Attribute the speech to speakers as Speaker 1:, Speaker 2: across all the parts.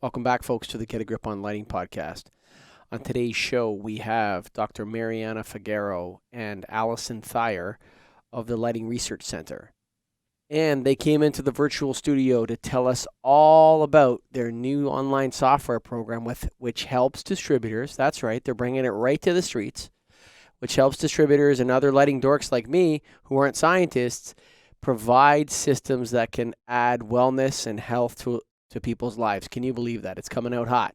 Speaker 1: Welcome back, folks, to the Get a Grip on Lighting podcast. On today's show, we have Dr. Mariana Figueiro and Allison Thayer of the Lighting Research Center. And they came into the virtual studio to tell us all about their new online software program which helps distributors. That's right, they're bringing it right to the streets, which helps distributors and other lighting dorks like me who aren't scientists provide systems that can add wellness and health to people's lives. Can you believe that? It's coming out hot.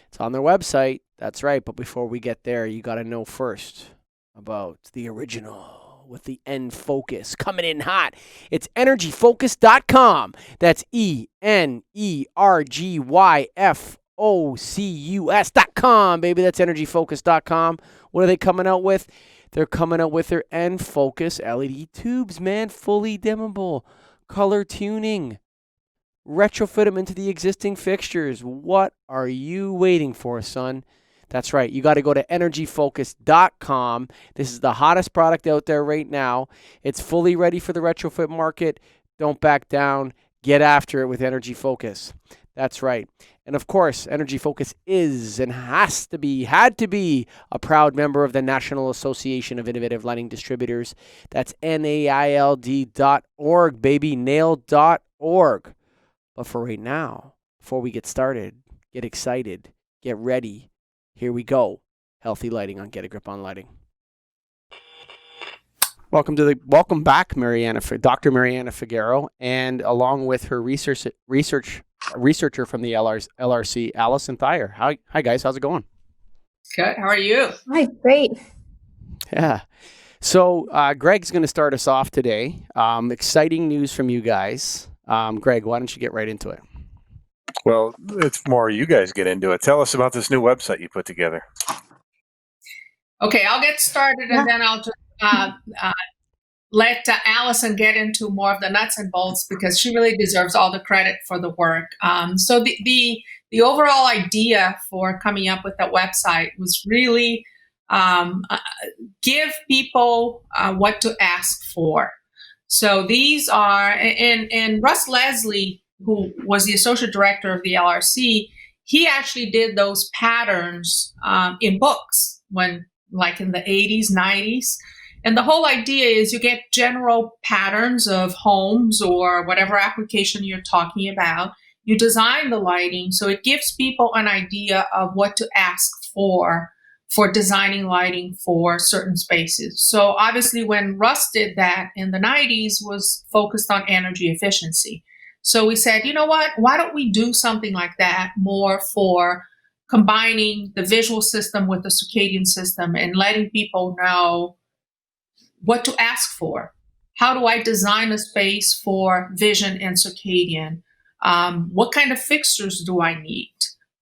Speaker 1: It's on their website. That's right. But before we get there, you got to know first about the original with the N focus coming in hot. It's energyfocus.com. That's ENERGYFOCUS.com, baby. That's energyfocus.com. What are they coming out with? They're coming out with their N focus LED tubes, man. Fully dimmable, color tuning. Retrofit them into the existing fixtures. What are you waiting for, son? That's right. You got to go to energyfocus.com. This is the hottest product out there right now. It's fully ready for the retrofit market. Don't back down. Get after it with Energy Focus. That's right. And of course, Energy Focus is and had to be a proud member of the National Association of Innovative Lighting Distributors. That's NAILD.org, baby. Nail.org. But for right now, before we get started, get excited, get ready. Here we go. Healthy lighting on Get a Grip on Lighting. Welcome back, Dr. Mariana Figueiro, and along with her researcher from the LRC, Allison Thayer. Hi guys, how's it going?
Speaker 2: Good. How are you?
Speaker 3: Hi, great.
Speaker 1: Yeah. So Greg's going to start us off today. Exciting news from you guys. Greg, why don't you get right into it?
Speaker 4: Well, it's more you guys get into it. Tell us about this new website you put together.
Speaker 2: Okay, I'll get started and then I'll just let Allison get into more of the nuts and bolts because she really deserves all the credit for the work. So the overall idea for coming up with that website was really give people what to ask for. So these are, and Russ Leslie, who was the associate director of the LRC, he actually did those patterns in books like in the 80s, 90s. And the whole idea is you get general patterns of homes or whatever application you're talking about. You design the lighting, so it gives people an idea of what to ask for designing lighting for certain spaces. So obviously when Russ did that in the 90s was focused on energy efficiency. So we said, you know what, why don't we do something like that more for combining the visual system with the circadian system and letting people know what to ask for. How do I design a space for vision and circadian? What kind of fixtures do I need?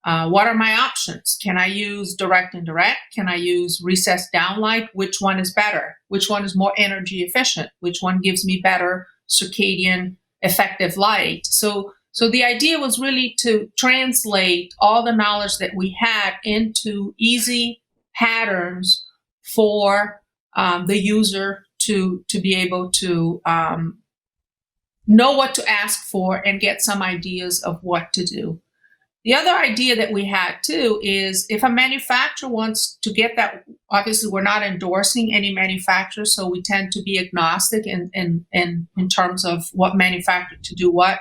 Speaker 2: What are my options? Can I use direct and indirect? Can I use recessed downlight? Which one is better? Which one is more energy efficient? Which one gives me better circadian effective light? So the idea was really to translate all the knowledge that we had into easy patterns for the user to be able to know what to ask for and get some ideas of what to do. The other idea that we had too is if a manufacturer wants to get that, obviously we're not endorsing any manufacturer, so we tend to be agnostic in terms of what manufacturer to do what.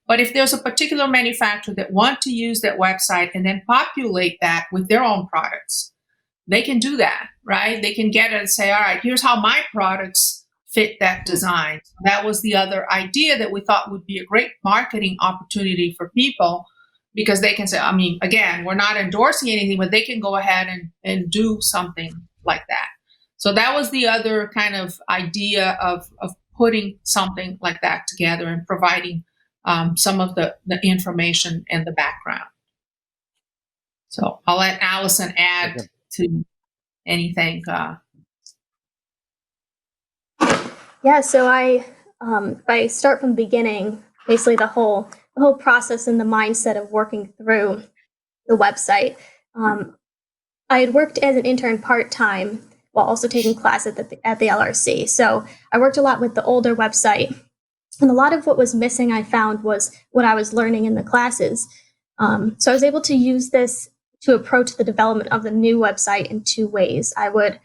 Speaker 2: But if there's a particular manufacturer that want to use that website and then populate that with their own products, they can do that, right? They can get it and say, all right, here's how my products fit that design. That was the other idea that we thought would be a great marketing opportunity for people. Because they can say, I mean, again, we're not endorsing anything, but they can go ahead and do something like that. So that was the other kind of idea of putting something like that together and providing some of the information and the background. So I'll let Allison add to anything.
Speaker 3: Yeah, so if I start from the beginning, basically the whole process and the mindset of working through the website. I had worked as an intern part-time while also taking classes at the LRC. So I worked a lot with the older website. And a lot of what was missing, I found, was what I was learning in the classes. So I was able to use this to approach the development of the new website in two ways. I would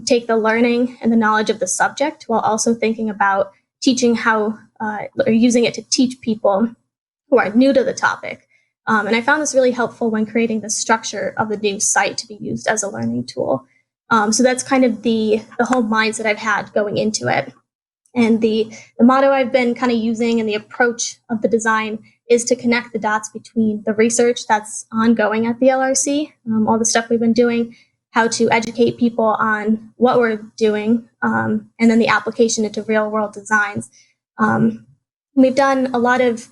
Speaker 3: take the learning and the knowledge of the subject while also thinking about teaching how, or using it to teach people who are new to the topic. And I found this really helpful when creating the structure of the new site to be used as a learning tool. So that's kind of the whole mindset I've had going into it. And the motto I've been kind of using and the approach of the design is to connect the dots between the research that's ongoing at the LRC, all the stuff we've been doing, how to educate people on what we're doing, and then the application into real world designs. We've done a lot of,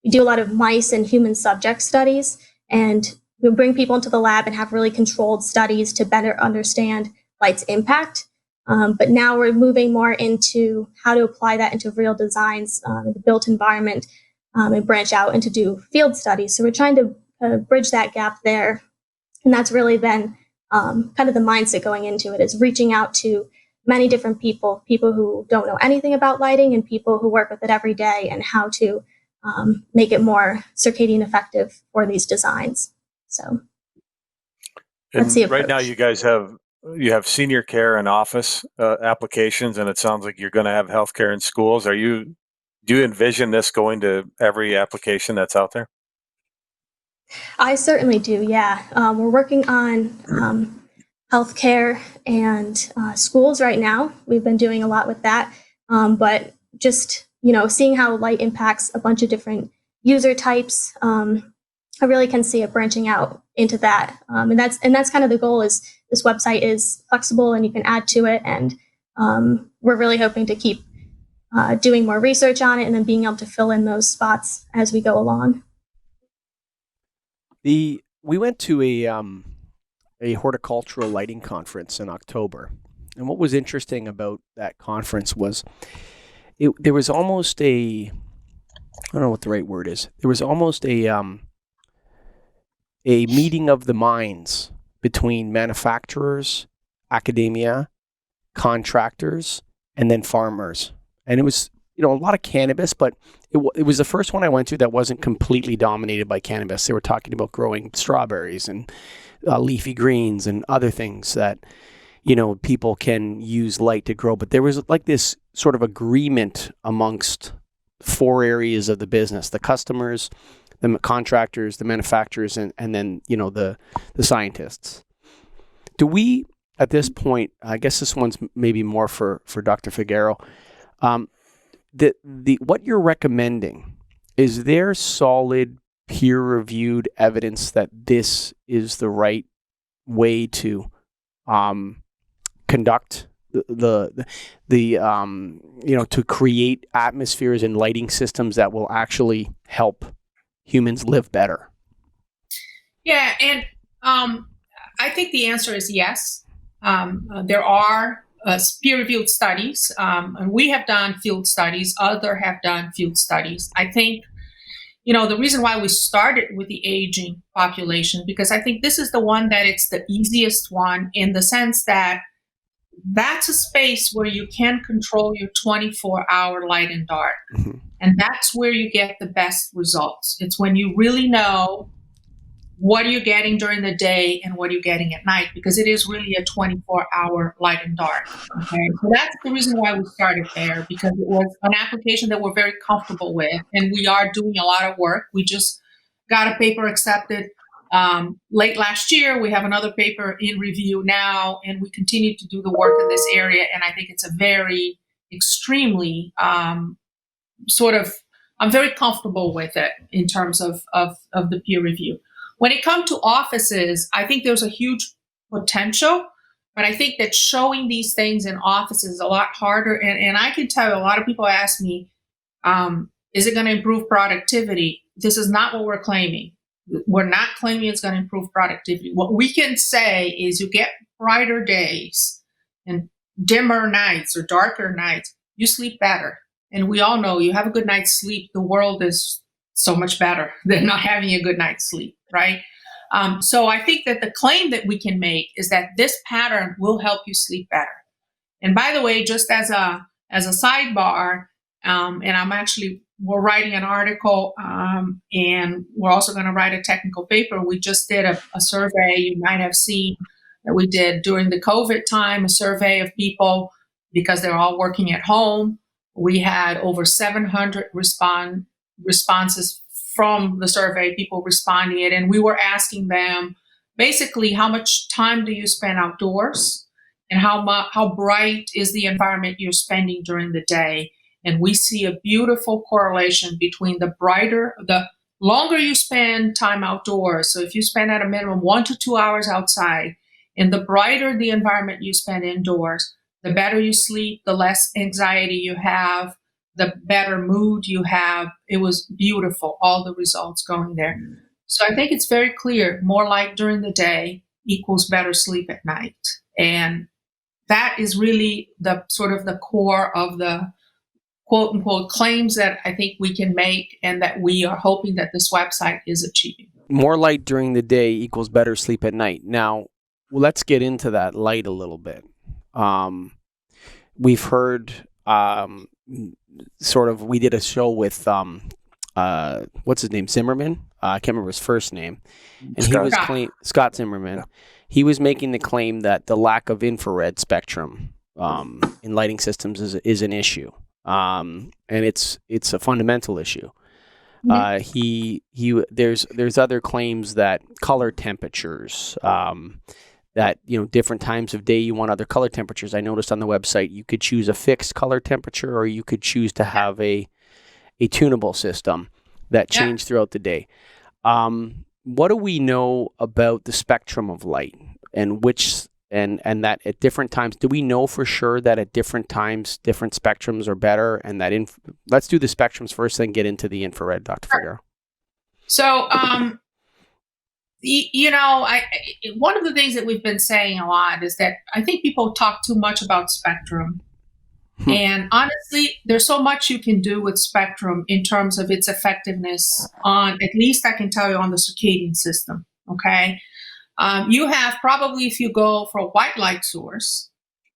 Speaker 3: we do a lot of mice and human subject studies, and we bring people into the lab and have really controlled studies to better understand light's impact. But now we're moving more into how to apply that into real designs in the built environment, and branch out and to do field studies. So we're trying to bridge that gap there. And that's really been kind of the mindset going into it, is reaching out to many different people who don't know anything about lighting and people who work with it every day, and how to make it more circadian effective for these designs. So that's the approach.
Speaker 4: Right now you guys have senior care and office applications, and it sounds like you're going to have healthcare in schools. Do you envision this going to every application that's out there?
Speaker 3: I certainly do, yeah. We're working on healthcare and schools right now. We've been doing a lot with that, but just seeing how light impacts a bunch of different user types, I really can see it branching out into that, and that's kind of the goal. Is this website is flexible and you can add to it, and we're really hoping to keep doing more research on it and then being able to fill in those spots as we go along.
Speaker 1: We went to a horticultural lighting conference in October, and what was interesting about that conference was there was almost I don't know what the right word is. There was almost a meeting of the minds between manufacturers, academia, contractors, and then farmers. And it was, a lot of cannabis, but it was the first one I went to that wasn't completely dominated by cannabis. They were talking about growing strawberries and leafy greens and other things that, people can use light to grow. But there was like this sort of agreement amongst 4 areas of the business: the customers, the contractors, the manufacturers, and then, the scientists. Do we, at this point, I guess this one's maybe more for Dr. Figueiro, what you're recommending, is there solid peer-reviewed evidence that this is the right way to conduct to create atmospheres and lighting systems that will actually help humans live better?
Speaker 2: Yeah, and I think the answer is yes. There are peer-reviewed studies, and we have done field studies. Others have done field studies. I think, the reason why we started with the aging population, because I think this is the one that it's the easiest one, in the sense that that's a space where you can control your 24-hour light and dark. Mm-hmm. And that's where you get the best results. It's when you really know what are you getting during the day and what are you getting at night, because it is really a 24-hour light and dark. Okay, so that's the reason why we started there, because it was an application that we're very comfortable with, and we are doing a lot of work. We just got a paper accepted late last year. We have another paper in review now, and we continue to do the work in this area. And I think it's a very extremely I'm very comfortable with it in terms of the peer review. When it comes to offices, I think there's a huge potential, but I think that showing these things in offices is a lot harder. And I can tell you, a lot of people ask me, is it going to improve productivity? This is not what we're claiming. We're not claiming it's going to improve productivity. What we can say is you get brighter days and dimmer nights or darker nights, you sleep better. And we all know, you have a good night's sleep, the world is so much better than not having a good night's sleep, right? So I think that the claim that we can make is that this pattern will help you sleep better. And by the way, just as a sidebar, and I'm actually we're writing an article, and we're also going to write a technical paper. We just did a survey. You might have seen that we did during the COVID time, a survey of people because they're all working at home. We had over 700 responses from the survey, people responding it. And we were asking them basically, how much time do you spend outdoors? And how bright is the environment you're spending during the day? And we see a beautiful correlation between the longer you spend time outdoors. So if you spend at a minimum 1 to 2 hours outside, and the brighter the environment you spend indoors, the better you sleep, the less anxiety you have, the better mood you have. It was beautiful, all the results going there. So I think it's very clear, more light during the day equals better sleep at night. And that is really the sort of the core of the quote unquote claims that I think we can make and that we are hoping that this website is achieving.
Speaker 1: More light during the day equals better sleep at night. Now, let's get into that light a little bit. We've heard we did a show with what's his name, Zimmerman? I can't remember his first name. And Scott Zimmerman. Yeah. He was making the claim that the lack of infrared spectrum in lighting systems is an issue. And it's a fundamental issue. There's other claims that color temperatures, that different times of day you want other color temperatures. I noticed on the website you could choose a fixed color temperature, or you could choose to have a tunable system that changed throughout the day. What do we know about the spectrum of light, and that at different times, do we know for sure that at different times different spectrums are better, and that let's do the spectrums first, then get into the infrared, Dr. Figueiro.
Speaker 2: So, one of the things that we've been saying a lot is that I think people talk too much about spectrum. And honestly, there's so much you can do with spectrum in terms of its effectiveness on, at least I can tell you, on the circadian system, okay? You have probably, if you go for a white light source,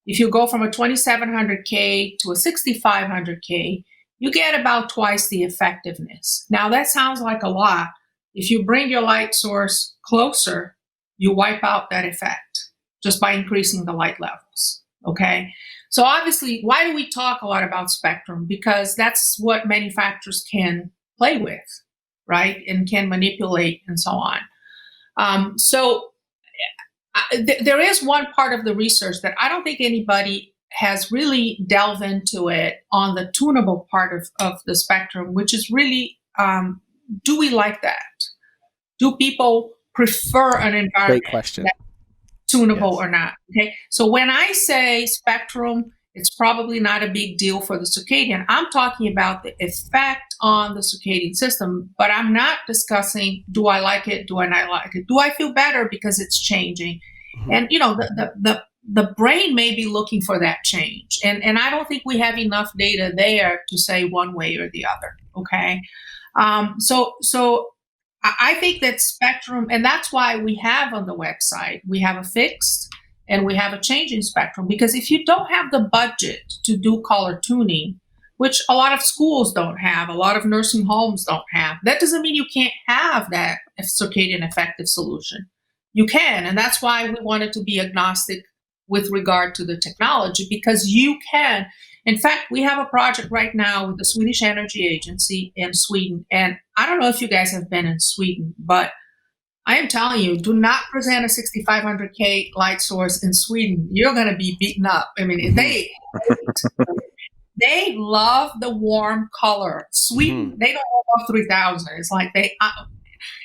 Speaker 2: if you go from a 2700K to a 6500K, you get about twice the effectiveness. Now, that sounds like a lot. If you bring your light source closer, you wipe out that effect just by increasing the light levels, okay? So obviously, why do we talk a lot about spectrum? Because that's what manufacturers can play with, right? And can manipulate and so on. There is one part of the research that I don't think anybody has really delved into it on the tunable part of the spectrum, which is really, do we like that? Do people prefer an environment
Speaker 1: Great question.
Speaker 2: that's tunable or not? Okay. So when I say spectrum, it's probably not a big deal for the circadian. I'm talking about the effect on the circadian system, but I'm not discussing, do I like it? Do I not like it? Do I feel better because it's changing? Mm-hmm. And, the brain may be looking for that change. And I don't think we have enough data there to say one way or the other. Okay. So I think that spectrum, and that's why we have on the website, we have a fixed and we have a changing spectrum, because if you don't have the budget to do color tuning, which a lot of schools don't have, a lot of nursing homes don't have, that doesn't mean you can't have that circadian effective solution. You can, and that's why we wanted to be agnostic with regard to the technology, because you can. In fact, we have a project right now with the Swedish Energy Agency in Sweden. And I don't know if you guys have been in Sweden, but I am telling you, do not present a 6500K light source in Sweden. You're going to be beaten up. I mean, they love the warm color. Sweden, they don't love 3000. It's like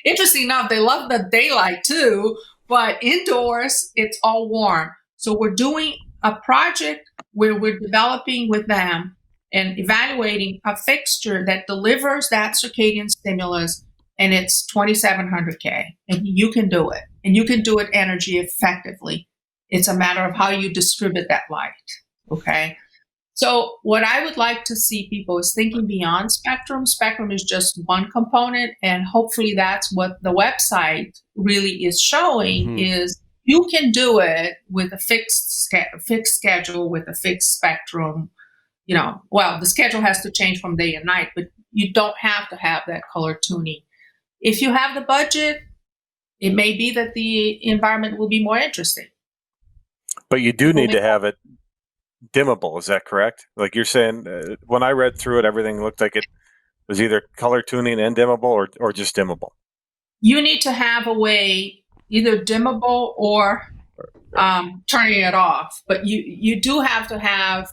Speaker 2: interesting enough, they love the daylight too, but indoors, it's all warm. So we're doing a project where we're developing with them and evaluating a fixture that delivers that circadian stimulus, and it's 2700K, and you can do it, and you can do it energy effectively. It's a matter of how you distribute that light, okay? So what I would like to see people is thinking beyond spectrum. Spectrum is just one component, and hopefully that's what the website really is showing, is you can do it with a fixed schedule, with a fixed spectrum. The schedule has to change from day and night, but you don't have to have that color tuning. If you have the budget, it may be that the environment will be more interesting.
Speaker 4: But you do need to have it dimmable. Is that correct? Like you're saying, when I read through it, everything looked like it was either color tuning and dimmable or just dimmable.
Speaker 2: You need to have a way, either dimmable or turning it off. But you do have to have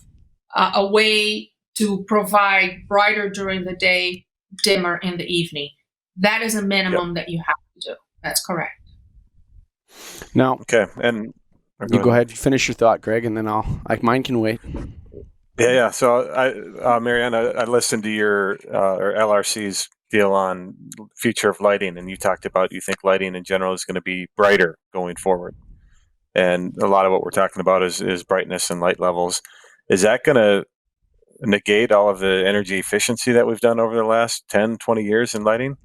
Speaker 2: a way to provide brighter during the day, dimmer in the evening. That is a minimum that you have to do. That's correct.
Speaker 1: Now,
Speaker 4: okay, and
Speaker 1: you go ahead, finish your thought, Greg, and then mine can wait.
Speaker 4: Yeah. So, Mariana, I listened to your or LRC's deal on future of lighting, and you talked about you think lighting in general is going to be brighter going forward, and a lot of what we're talking about is brightness and light levels. Is that going to negate all of the energy efficiency that we've done over the last 10, 20 years in lighting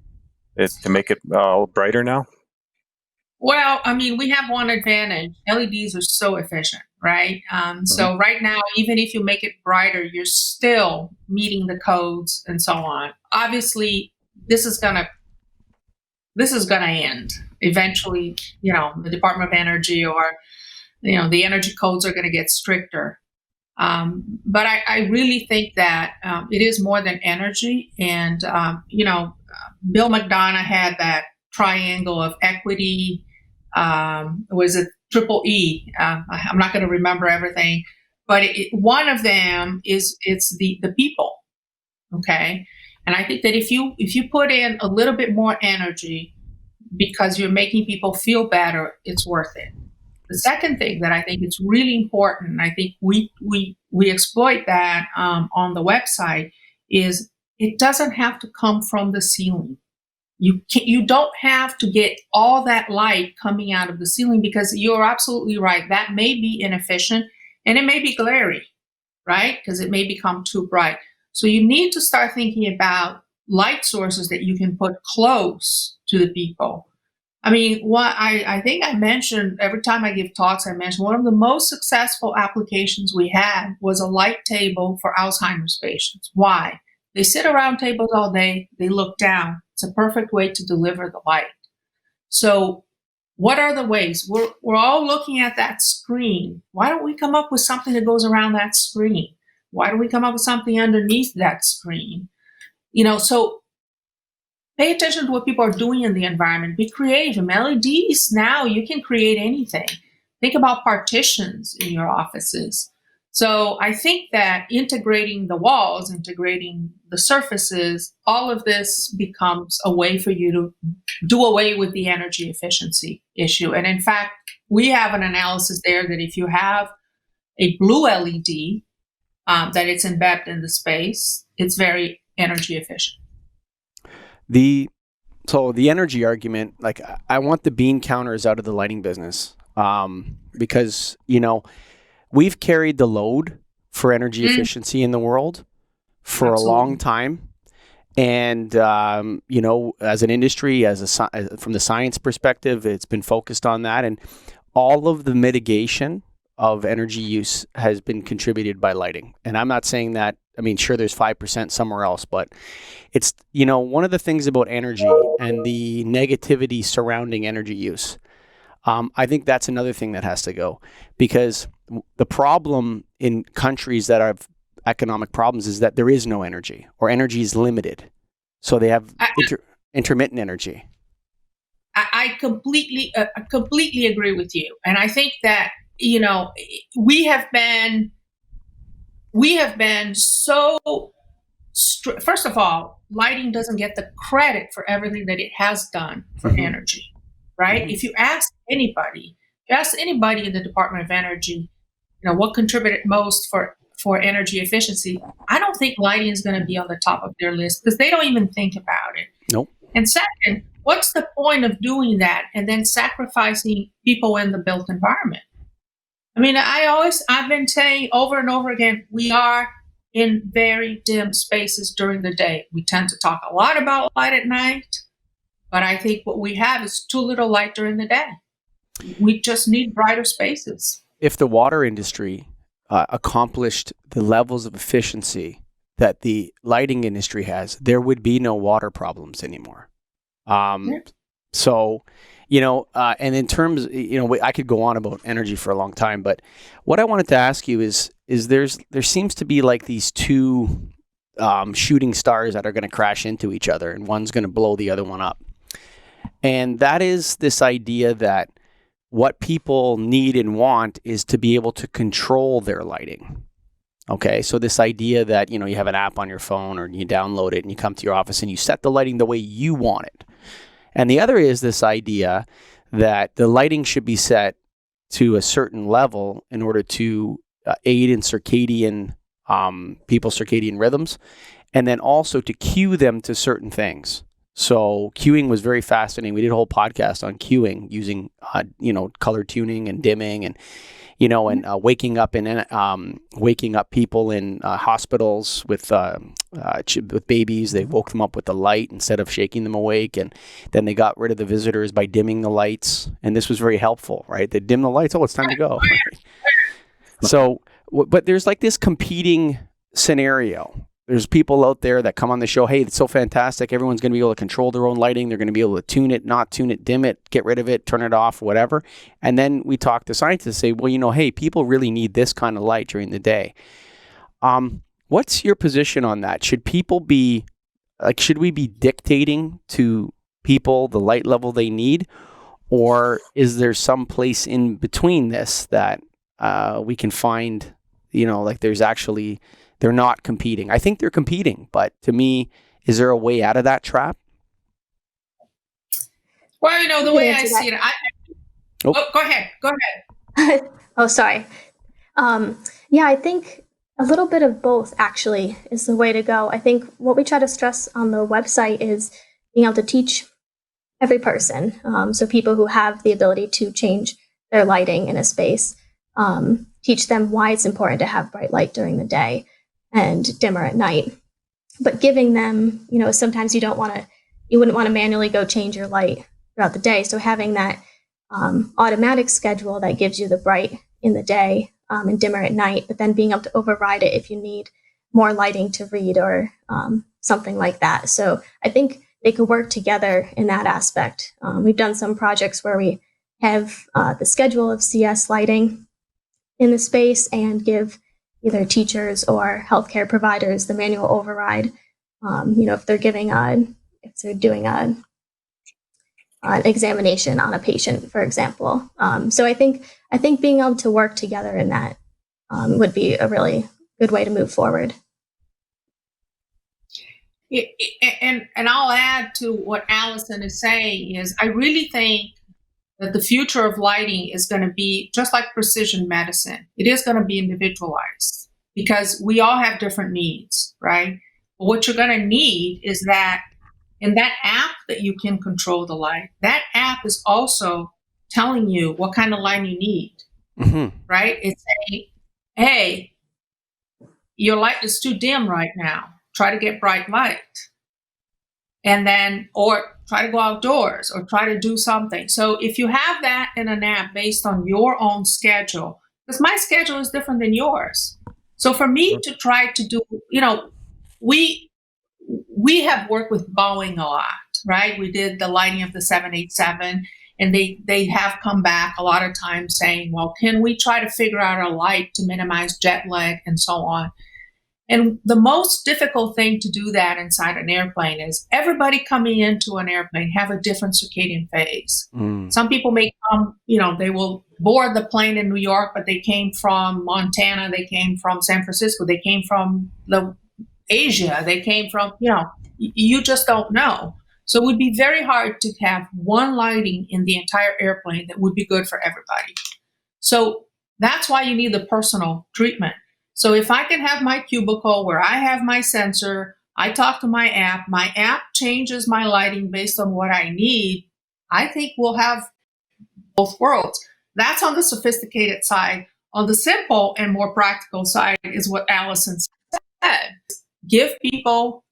Speaker 4: to make it all brighter now?
Speaker 2: Well, I mean, we have one advantage. LEDs are so efficient, right? So right now, even if you make it brighter, you're still meeting the codes and so on. Obviously, this is gonna end eventually. The Department of Energy or the energy codes are going to get stricter. But I really think that it is more than energy. And Bill McDonough had that triangle of equity. Was it triple E? I'm not going to remember everything, but one of them it's the people. Okay. And I think that if you put in a little bit more energy because you're making people feel better, it's worth it. The second thing that I think is really important, I think we exploit that on the website, is it doesn't have to come from the ceiling. You don't have to get all that light coming out of the ceiling, because you're absolutely right. That may be inefficient and it may be glary, right? Because it may become too bright. So you need to start thinking about light sources that you can put close to the people. I mean, what I think I mentioned every time I give talks, I mentioned one of the most successful applications we had was a light table for Alzheimer's patients. Why? They sit around tables all day, they look down. It's a perfect way to deliver the light. So what are the ways? We're all looking at that screen. Why don't we come up with something that goes around that screen? Why don't we come up with something underneath that screen? So pay attention to what people are doing in the environment. Be creative. LEDs, now you can create anything. Think about partitions in your offices. So I think that integrating the walls, integrating the surfaces, all of this becomes a way for you to do away with the energy efficiency issue. And in fact, we have an analysis there that if you have a blue LED, that it's embedded in the space, it's very energy efficient.
Speaker 1: So the energy argument, like I want the bean counters out of the lighting business, because we've carried the load for energy efficiency in the world for a long time. And, as an industry, from the science perspective, it's been focused on that. And all of the mitigation of energy use has been contributed by lighting. And I'm not saying that, sure, there's 5% somewhere else, but it's, one of the things about energy and the negativity surrounding energy use. I think that's another thing that has to go, because the problem in countries that have economic problems is that there is no energy, or energy is limited. So they have intermittent energy.
Speaker 2: I completely agree with you. And I think that, we have been so, first of all, lighting doesn't get the credit for everything that it has done for energy, right? If you ask anybody in the Department of Energy, what contributed most for energy efficiency, I don't think lighting is going to be on the top of their list, because they don't even think about it.
Speaker 1: Nope.
Speaker 2: And second, what's the point of doing that and then sacrificing people in the built environment? I've been saying over and over again, we are in very dim spaces during the day. We tend to talk a lot about light at night, but I think what we have is too little light during the day. We just need brighter spaces.
Speaker 1: If the water industry accomplished the levels of efficiency that the lighting industry has, there would be no water problems anymore. So, and in terms, I could go on about energy for a long time, but what I wanted to ask you is there seems to be like these two shooting stars that are going to crash into each other, and one's going to blow the other one up. And that is this idea that what people need and want is to be able to control their lighting. Okay, so this idea that, you have an app on your phone or you download it and you come to your office and you set the lighting the way you want it. And the other is this idea that the lighting should be set to a certain level in order to aid in people's circadian rhythms, and then also to cue them to certain things. So cueing was very fascinating. We did a whole podcast on cueing using, color tuning and dimming and, waking up people in hospitals with babies. They woke them up with the light instead of shaking them awake. And then they got rid of the visitors by dimming the lights. And this was very helpful, right? They dim the lights. Oh, it's time to go. So, but there's like this competing scenario. There's people out there that come on the show, hey, it's so fantastic. Everyone's going to be able to control their own lighting. They're going to be able to tune it, not tune it, dim it, get rid of it, turn it off, whatever. And then we talk to scientists and say, well, hey, people really need this kind of light during the day. What's your position on that? Should we be dictating to people the light level they need? Or is there some place in between this that we can find, they're not competing? I think they're competing, but to me, is there a way out of that trap?
Speaker 2: Well, the way I see it, go ahead.
Speaker 3: Oh, sorry. I think a little bit of both actually is the way to go. I think what we try to stress on the website is being able to teach every person. So people who have the ability to change their lighting in a space, teach them why it's important to have bright light during the day and dimmer at night. But giving them, sometimes you wouldn't want to manually go change your light throughout the day. So having that automatic schedule that gives you the bright in the day and dimmer at night, but then being able to override it if you need more lighting to read or something like that. So I think they could work together in that aspect. We've done some projects where we have the schedule of CS lighting in the space and give either teachers or healthcare providers the manual override. If they're doing an examination on a patient, for example. So I think being able to work together in that would be a really good way to move forward.
Speaker 2: And I'll add to what Allison is saying is I really think that the future of lighting is going to be just like precision medicine. It is going to be individualized because we all have different needs, right? But what you're going to need is that in that app that you can control the light, that app is also telling you what kind of light you need, right? It's saying, hey, your light is too dim right now. Try to get bright light. And then, or try to go outdoors or try to do something. So if you have that in an app based on your own schedule, because my schedule is different than yours. So for me to try to do, we have worked with Boeing a lot, right? We did the lighting of the 787 and they have come back a lot of times saying, well, can we try to figure out a light to minimize jet lag and so on? And the most difficult thing to do that inside an airplane is everybody coming into an airplane have a different circadian phase. Some people may come, they will board the plane in New York, but they came from Montana, they came from San Francisco, they came from Asia, they came from, you just don't know. So it would be very hard to have one lighting in the entire airplane that would be good for everybody. So that's why you need the personal treatment. So if I can have my cubicle where I have my sensor, I talk to my app changes my lighting based on what I need, I think we'll have both worlds. That's on the sophisticated side. On the simple and more practical side is what Allison said. Give people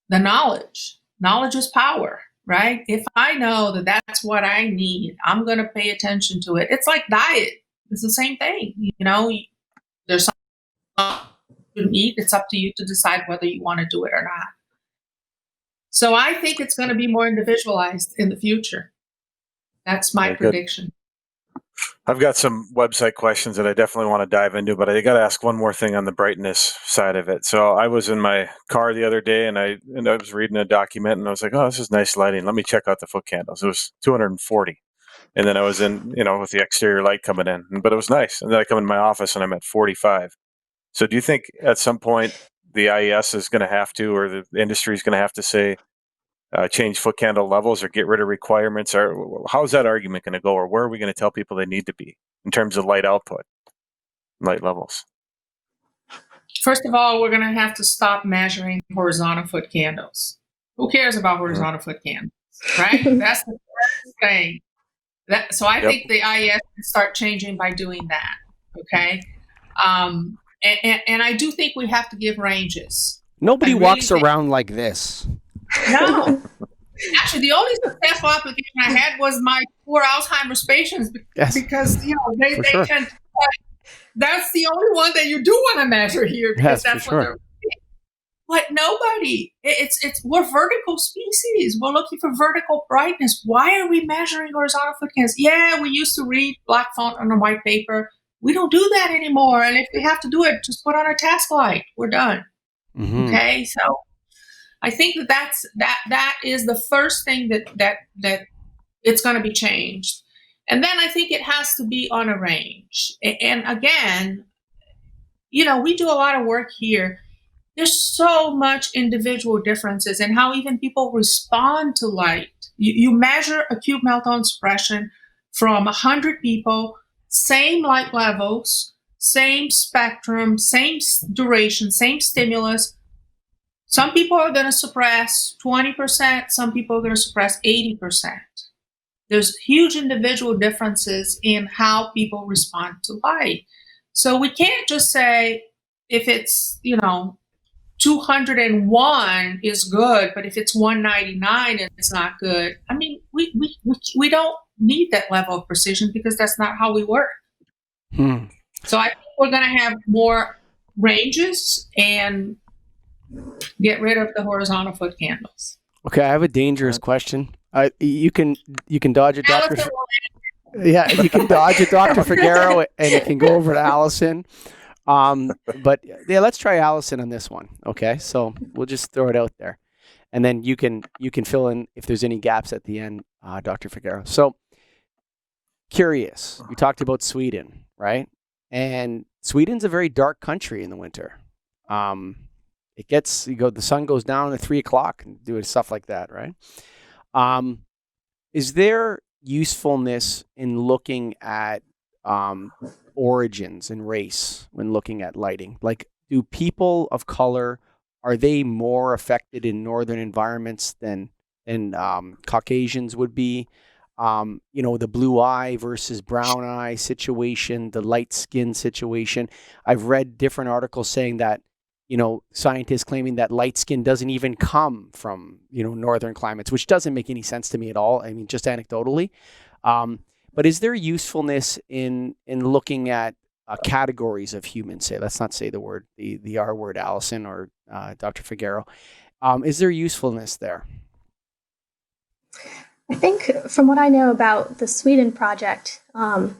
Speaker 2: the knowledge. Knowledge is power, right? If I know that that's what I need, I'm going to pay attention to it. It's like diet. It's the same thing. There's eat. It's up to you to decide whether you want to do it or not. So I think it's going to be more individualized in the future. That's my prediction.
Speaker 4: I've got some website questions that I definitely want to dive into, but I got to ask one more thing on the brightness side of it. So I was in my car the other day and I was reading a document and I was like, oh, this is nice lighting. Let me check out the foot candles. It was 240. And then I was in, with the exterior light coming in, but it was nice. And then I come in my office and I'm at 45. So do you think at some point the IES is going to have to, or the industry is going to have to say, change foot candle levels or get rid of requirements? Or how's that argument going to go? Or where are we going to tell people they need to be in terms of light output, light levels?
Speaker 2: First of all, we're going to have to stop measuring horizontal foot candles. Who cares about horizontal foot candles, right? That's the first thing. So I think the IES can start changing by doing that, okay? And I do think we have to give ranges.
Speaker 1: Nobody walks around like this.
Speaker 2: No. Actually, the only successful application I had was my poor Alzheimer's patients because, they can. That's the only one that you do want to measure here because that's what they're. But nobody. We're vertical species. We're looking for vertical brightness. Why are we measuring horizontal foot candles? Yeah, we used to read black font on a white paper. We don't do that anymore. And if we have to do it, just put on a task light. We're done. Mm-hmm. Okay, so I think that is the first thing that it's going to be changed. And then I think it has to be on a range. And again, we do a lot of work here. There's so much individual differences in how even people respond to light. You measure acute meltdown suppression from 100 people, same light levels, same spectrum, same duration, same stimulus. Some people are going to suppress 20%. Some people are going to suppress 80%. There's huge individual differences in how people respond to light. So we can't just say if it's, 201 is good, but if it's 199, it's not good. I mean, we don't need that level of precision because that's not how we work. So I think we're going to have more ranges and get rid of the horizontal foot candles.
Speaker 1: Okay, I have a dangerous question. You can dodge it, Dr. Yeah, you can dodge it, Dr. Figueiro, and it can go over to Allison. But yeah, let's try Allison on this one. Okay, so we'll just throw it out there, and then you can fill in if there's any gaps at the end, Dr. Figueiro. So curious, you talked about Sweden, right? And Sweden's a very dark country in the winter. The sun goes down at 3:00 and do stuff like that, right? Is there usefulness in looking at origins and race when looking at lighting? Like, do people of color, are they more affected in northern environments than Caucasians would be? The blue eye versus brown eye situation, the light skin situation. I've read different articles saying that, scientists claiming that light skin doesn't even come from, northern climates, which doesn't make any sense to me at all. I mean, just anecdotally. But is there usefulness in looking at categories of humans? Let's not say the R word, Allison or Dr. Figueiro. Is there usefulness there?
Speaker 3: I think from what I know about the Sweden project,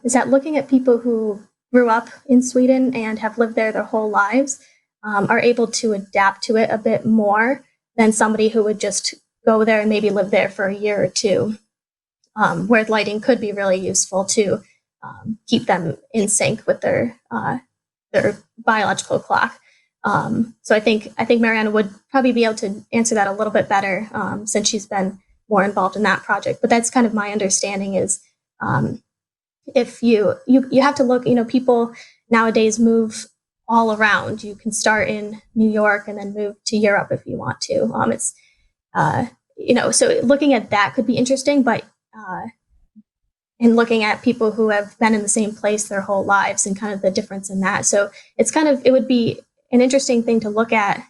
Speaker 3: is that looking at people who grew up in Sweden and have lived there their whole lives are able to adapt to it a bit more than somebody who would just go there and maybe live there for a year or two. Where lighting could be really useful to keep them in sync with their biological clock. So I think Mariana would probably be able to answer that a little bit better since she's been more involved in that project. But that's kind of my understanding is if you have to look, people nowadays move all around. You can start in New York and then move to Europe if you want to. So looking at that could be interesting, but in looking at people who have been in the same place their whole lives and kind of the difference in that. So it would be an interesting thing to look at,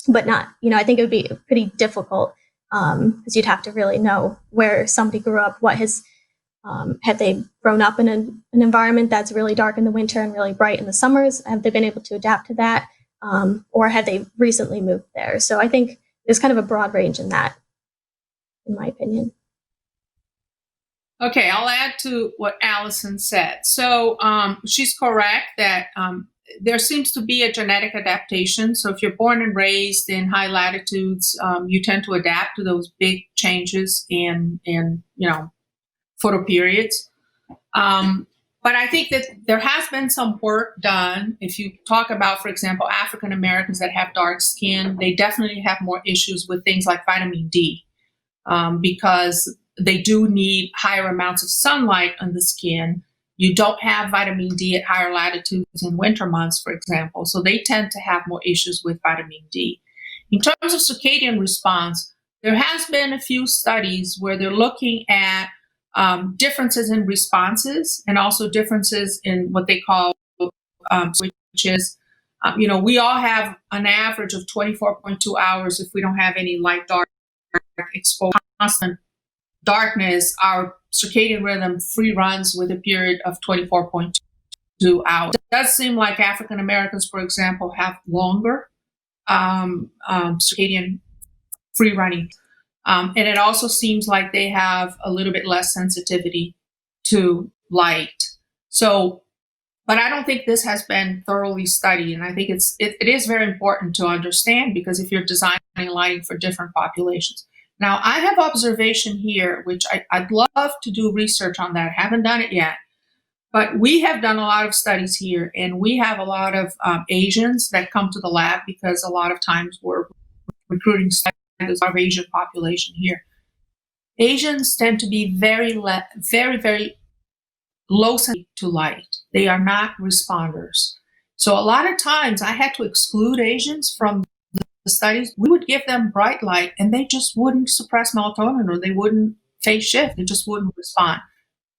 Speaker 3: but not, I think it would be pretty difficult because you'd have to really know where somebody grew up, what his Have they grown up in an environment that's really dark in the winter and really bright in the summers? Have they been able to adapt to that? Or have they recently moved there? So I think there's kind of a broad range in that, in my opinion.
Speaker 2: Okay, I'll add to what Allison said. So she's correct that there seems to be a genetic adaptation. So if you're born and raised in high latitudes, you tend to adapt to those big changes in photoperiods. But I think that there has been some work done. If you talk about, for example, African Americans that have dark skin, they definitely have more issues with things like vitamin D because they do need higher amounts of sunlight on the skin. You don't have vitamin D at higher latitudes in winter months, for example. So they tend to have more issues with vitamin D. In terms of circadian response, there has been a few studies where they're looking at differences in responses and also differences in what they call switches. We all have an average of 24.2 hours if we don't have any light dark exposure. Constant darkness, our circadian rhythm free runs with a period of 24.2 hours. It does seem like African Americans, for example, have longer circadian free running. And it also seems like they have a little bit less sensitivity to light. So, but I don't think this has been thoroughly studied. And I think it is very important to understand, because if you're designing lighting for different populations. Now, I have observation here, which I'd love to do research on that. Haven't done it yet. But we have done a lot of studies here, and we have a lot of Asians that come to the lab because a lot of times we're recruiting our Asian population here. Asians tend to be very, very low sensitive to light. They are not responders. So a lot of times I had to exclude Asians from the studies. We would give them bright light and they just wouldn't suppress melatonin, or they wouldn't phase shift. They just wouldn't respond.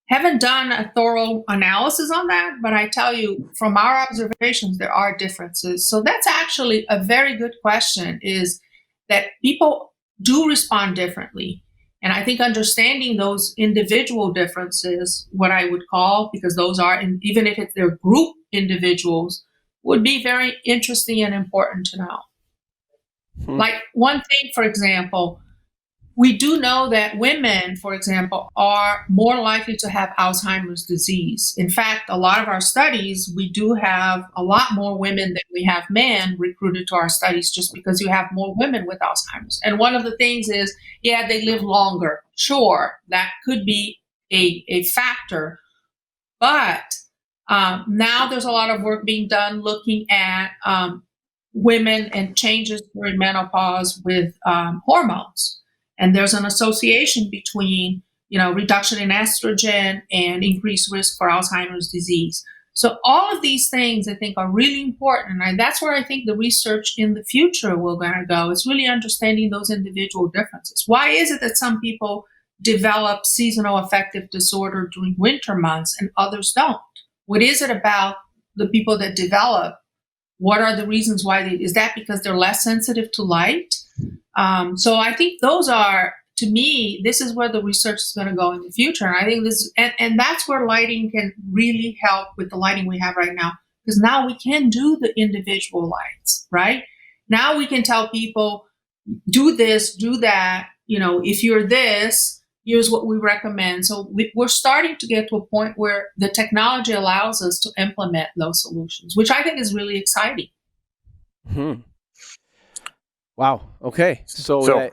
Speaker 2: Haven't done a thorough analysis on that, but I tell you, from our observations, there are differences. So that's actually a very good question, is that people do respond differently. And I think understanding those individual differences, what I would call, because those are, even if they're group individuals, would be very interesting and important to know. Like one thing, for example, we do know that women, for example, are more likely to have Alzheimer's disease. In fact, a lot of our studies, we do have a lot more women than we have men recruited to our studies, just because you have more women with Alzheimer's. And one of the things is, yeah, they live longer. Sure, that could be a factor. But now there's a lot of work being done looking at women and changes during menopause with hormones. And there's an association between, reduction in estrogen and increased risk for Alzheimer's disease. So all of these things I think are really important. And that's where I think the research in the future will go. It's really understanding those individual differences. Why is it that some people develop seasonal affective disorder during winter months and others don't? What is it about the people that develop? What are the reasons why? Is that because they're less sensitive to light? So I think those are, to me, this is where the research is going to go in the future. And I think and that's where lighting can really help with the lighting we have right now, because now we can do the individual lights, right? Now we can tell people, do this, do that. If you're this, here's what we recommend. So we're starting to get to a point where the technology allows us to implement those solutions, which I think is really exciting.
Speaker 1: Wow. Okay. So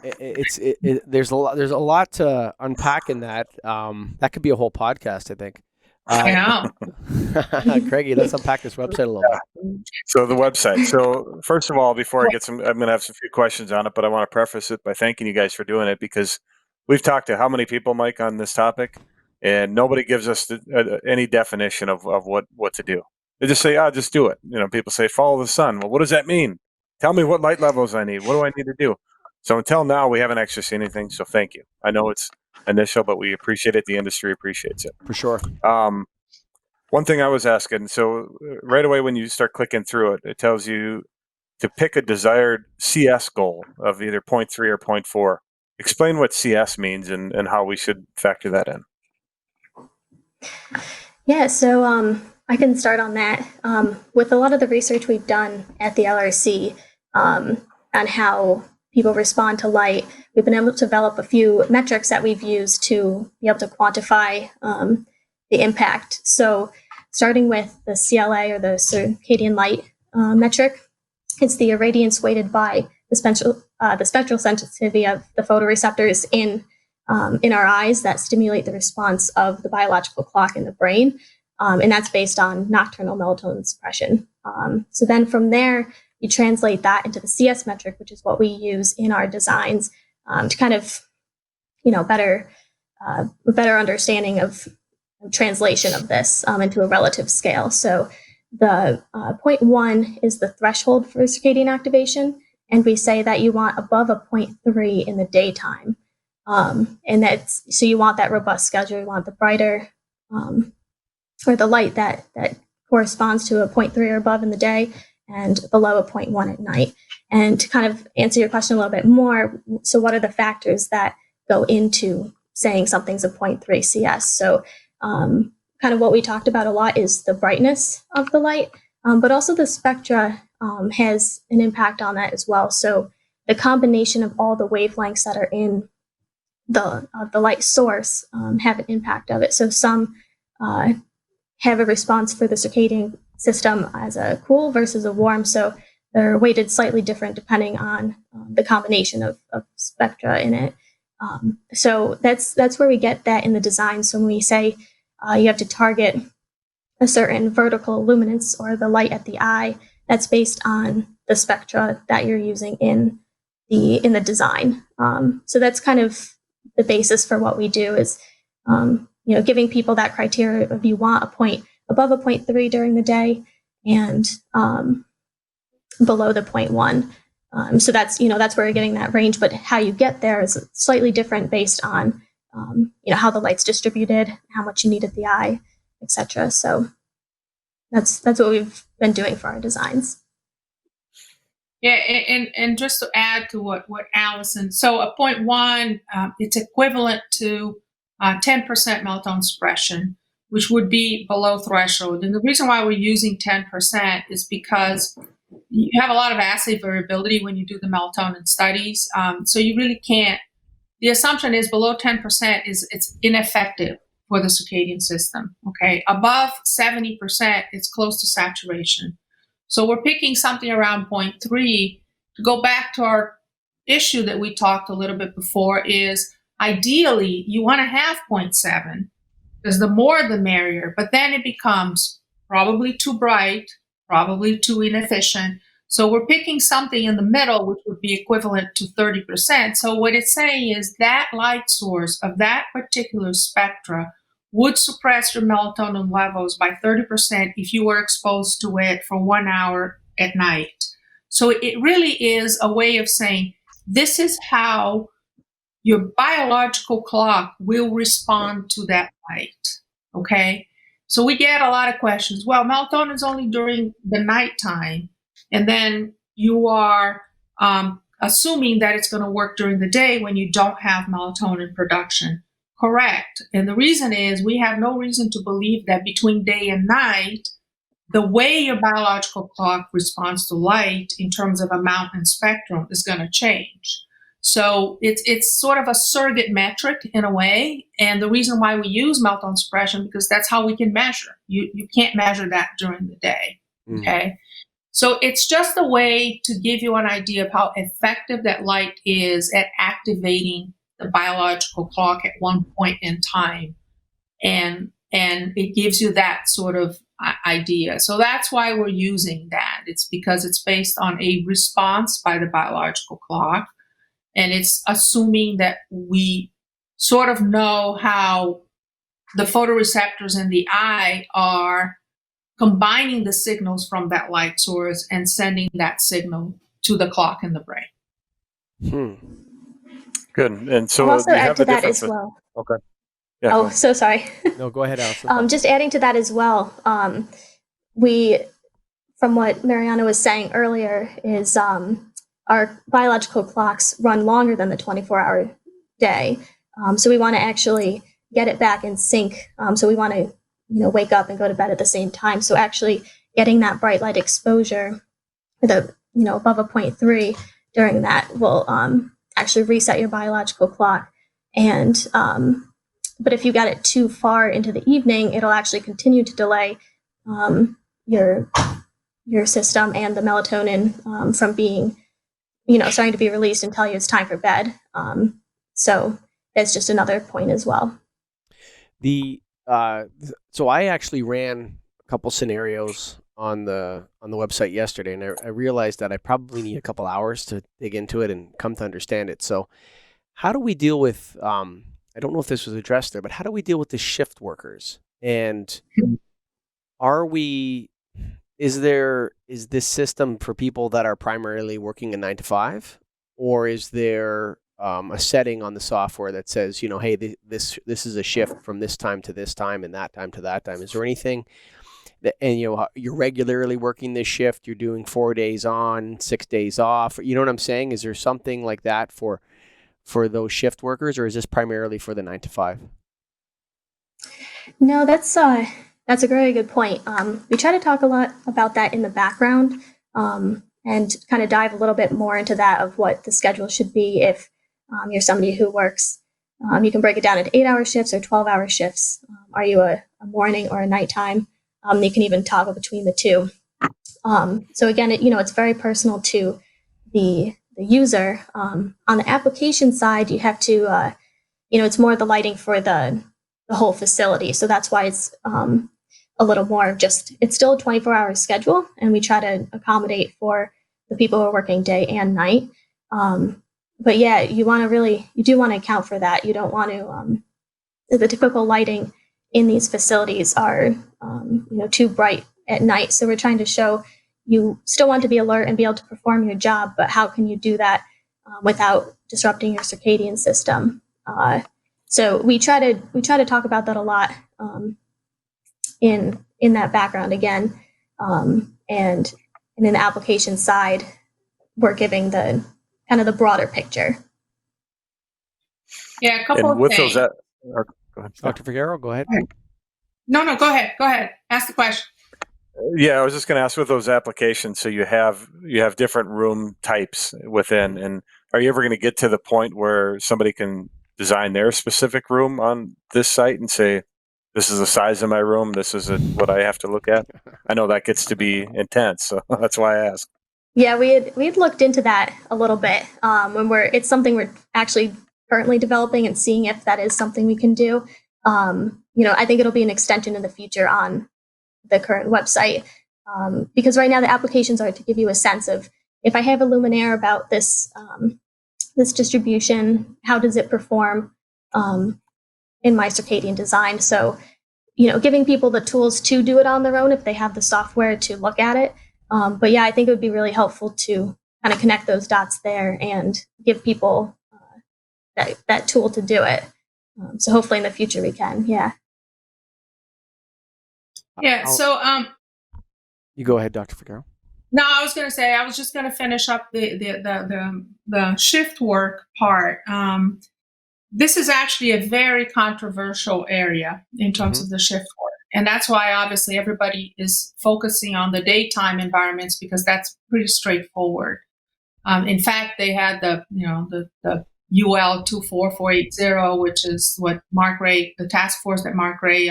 Speaker 1: there's a lot to unpack in that. That could be a whole podcast, I think.
Speaker 2: I know.
Speaker 1: Craigie, let's unpack this website a little bit.
Speaker 4: So the website. So first of all, before I get I'm going to have some few questions on it, but I want to preface it by thanking you guys for doing it, because we've talked to how many people, Mike, on this topic, and nobody gives us any definition of what to do. They just say, just do it. People say, follow the sun. Well, what does that mean? Tell me what light levels I need. What do I need to do? So until now, we haven't actually seen anything. So thank you. I know it's initial, but we appreciate it. The industry appreciates it.
Speaker 1: For sure.
Speaker 4: One thing I was asking, so right away when you start clicking through it, it tells you to pick a desired CS goal of either 0.3 or 0.4. Explain what CS means and how we should factor that in.
Speaker 3: Yeah, so I can start on that. With a lot of the research we've done at the LRC on how people respond to light, we've been able to develop a few metrics that we've used to be able to quantify the impact. So starting with the CLA, or the circadian light metric, it's the irradiance weighted by the spectral sensitivity of the photoreceptors in our eyes that stimulate the response of the biological clock in the brain. And that's based on nocturnal melatonin suppression. So then from there, you translate that into the CS metric, which is what we use in our designs to kind of, better understanding of translation of this into a relative scale. So the 0.1 is the threshold for circadian activation, and we say that you want above a 0.3 in the daytime. And that's, so you want that robust schedule, you want the brighter or the light that corresponds to a 0.3 or above in the day and below a 0.1 at night. And to kind of answer your question a little bit more, so what are the factors that go into saying something's a 0.3 CS? So kind of what we talked about a lot is the brightness of the light, but also the spectra has an impact on that as well. So the combination of all the wavelengths that are in the light source have an impact of it. So some have a response for the circadian system as a cool versus a warm. So they're weighted slightly different depending on the combination of spectra in it. So that's where we get that in the design. So when we say you have to target a certain vertical luminance or the light at the eye, that's based on the spectra that you're using in the design. So that's kind of the basis for what we do is, giving people that criteria of you want a point above a 0.3 during the day and below the 0.1. So that's where you're getting that range, but how you get there is slightly different based on, how the light's distributed, how much you need at the eye, etc. So that's what we've been doing for our designs.
Speaker 2: Yeah, and just to add to what Allison, so a 0.1, it's equivalent to 10% melatonin suppression, which would be below threshold. And the reason why we're using 10% is because you have a lot of assay variability when you do the melatonin studies. So you really can't, the assumption is below 10% it's ineffective for the circadian system, okay? Above 70%, it's close to saturation. So we're picking something around 0.3. To go back to our issue that we talked a little bit before is ideally you want to have 0.7 because the more the merrier, but then it becomes probably too bright, probably too inefficient. So we're picking something in the middle, which would be equivalent to 30%. So what it's saying is that light source of that particular spectra would suppress your melatonin levels by 30% if you were exposed to it for 1 hour at night. So it really is a way of saying, this is how your biological clock will respond to that light, okay? So we get a lot of questions. Well, melatonin is only during the nighttime, and then you are assuming that it's going to work during the day when you don't have melatonin production. Correct. And the reason is we have no reason to believe that between day and night, the way your biological clock responds to light in terms of amount and spectrum is going to change. So it's sort of a surrogate metric in a way. And the reason why we use melatonin suppression, because that's how we can measure. You can't measure that during the day. Okay. So it's just a way to give you an idea of how effective that light is at activating the biological clock at one point in time. And it gives you that sort of idea. So that's why we're using that. It's because it's based on a response by the biological clock. And it's assuming that we sort of know how the photoreceptors in the eye are combining the signals from that light source and sending that signal to the clock in the brain.
Speaker 4: Good. And so
Speaker 3: I'll also add to that as well.
Speaker 4: Okay. Yeah,
Speaker 3: oh, so sorry.
Speaker 1: No, go ahead, Allison.
Speaker 3: Just adding to that as well, we, from what Mariana was saying earlier, is our biological clocks run longer than the 24-hour day. So we want to actually get it back in sync. So we want to, wake up and go to bed at the same time. So actually getting that bright light exposure with above a 0.3 during that will actually reset your biological clock. And but if you got it too far into the evening, it'll actually continue to delay your system and the melatonin from being, starting to be released and tell you it's time for bed. So that's just another point as well.
Speaker 1: So I actually ran a couple scenarios on the website yesterday, and I realized that I probably need a couple hours to dig into it and come to understand it. So how do we deal with, I don't know if this was addressed there, but how do we deal with the shift workers? And is this system for people that are primarily working a 9 to 5, or is there a setting on the software that says, hey, this is a shift from this time to this time and that time to that time? Is there anything that, and you're regularly working this shift, you're doing 4 days on, 6 days off, you know what I'm saying? Is there something like that for those shift workers, or is this primarily for the 9 to 5?
Speaker 3: No, that's a very good point. We try to talk a lot about that in the background, and kind of dive a little bit more into that of what the schedule should be if you're somebody who works. You can break it down into 8-hour shifts or 12-hour shifts. Are you a morning or a nighttime? You can even toggle between the two. So again, it's very personal to the user. On the application side, you have to, it's more the lighting for the whole facility. So that's why it's a little more of it's still a 24-hour schedule, and we try to accommodate for the people who are working day and night. But yeah, you do want to account for that. You don't want to, the typical lighting in these facilities are, too bright at night. So we're trying to show you still want to be alert and be able to perform your job, but how can you do that without disrupting your circadian system? So we try to talk about that a lot in that background again, and in the application side, we're giving the kind of the broader picture.
Speaker 2: Yeah, a couple of things.
Speaker 4: Go ahead.
Speaker 1: Dr. Figueiro, go ahead.
Speaker 2: No, go ahead. Ask the question.
Speaker 4: Yeah, I was just going to ask, with those applications, so you have different room types within, and are you ever going to get to the point where somebody can design their specific room on this site and say, this is the size of my room, this is what I have to look at? I know that gets to be intense, so that's why I asked.
Speaker 3: Yeah, we had looked into that a little bit. It's something we're actually currently developing and seeing if that is something we can do. I think it'll be an extension in the future on the current website, because right now the applications are to give you a sense of, if I have a luminaire about this distribution, how does it perform in my circadian design? So, giving people the tools to do it on their own if they have the software to look at it. But yeah, I think it would be really helpful to kind of connect those dots there and give people that tool to do it. So hopefully in the future we can. Yeah.
Speaker 2: Yeah. So
Speaker 1: you go ahead, Dr. Figueiro.
Speaker 2: No, I was going to say, I was just going to finish up the shift work part. This is actually a very controversial area in terms of the shift work. And that's why obviously everybody is focusing on the daytime environments, because that's pretty straightforward. In fact, they had the UL 24480, which is what Mark Ray, the task force that Mark Ray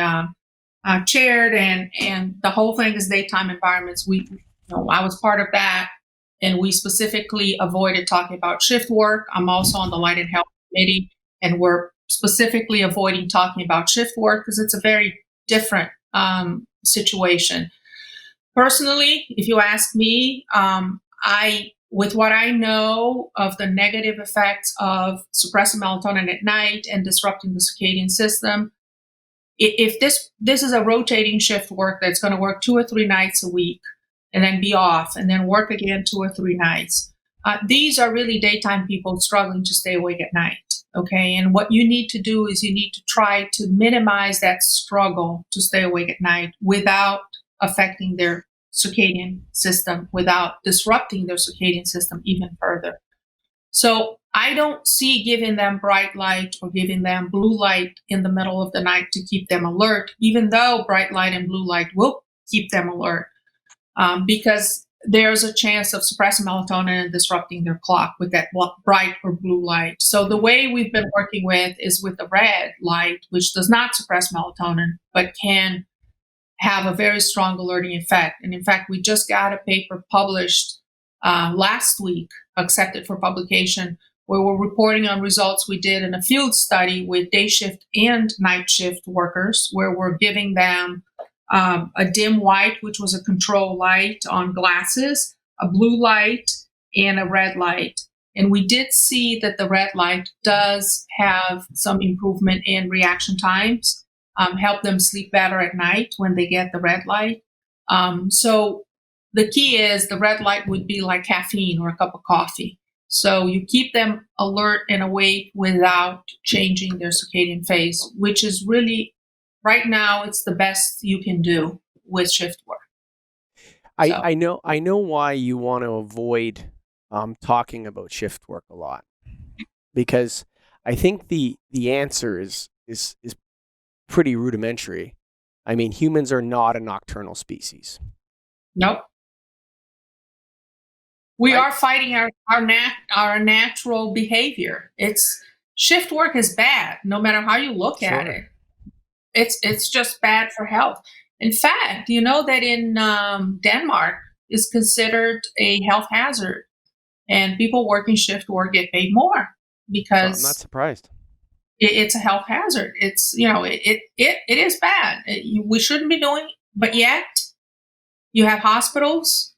Speaker 2: chaired, and the whole thing is daytime environments. I was part of that, and we specifically avoided talking about shift work. I'm also on the Light and Health Committee, and we're specifically avoiding talking about shift work because it's a very different situation. Personally, if you ask me, with what I know of the negative effects of suppressing melatonin at night and disrupting the circadian system, if this is a rotating shift work that's going to work 2 or 3 nights a week and then be off and then work again 2 or 3 nights, these are really daytime people struggling to stay awake at night. Okay. And what you need to do is you need to try to minimize that struggle to stay awake at night without affecting their circadian system, without disrupting their circadian system even further. So I don't see giving them bright light or giving them blue light in the middle of the night to keep them alert, even though bright light and blue light will keep them alert, because there's a chance of suppressing melatonin and disrupting their clock with that bright or blue light. So the way we've been working with is with the red light, which does not suppress melatonin, but can have a very strong alerting effect. And in fact, we just got a paper published last week, accepted for publication, where we're reporting on results we did in a field study with day shift and night shift workers, where we're giving them a dim white, which was a control light on glasses, a blue light, and a red light. And we did see that the red light does have some improvement in reaction times, help them sleep better at night when they get the red light. So the key is the red light would be like caffeine or a cup of coffee. So you keep them alert and awake without changing their circadian phase, which is really, right now, it's the best you can do with shift work.
Speaker 1: I know why you want to avoid talking about shift work a lot, because I think the answer is pretty rudimentary. I mean, humans are not a nocturnal species.
Speaker 2: Nope. We are fighting our natural behavior. Shift work is bad, no matter how you look at it. It's just bad for health. In fact, you know that in Denmark is considered a health hazard, and people working shift work get paid more because
Speaker 1: I'm not surprised.
Speaker 2: It's a health hazard. It's it is bad. We shouldn't be doing, but yet you have hospitals.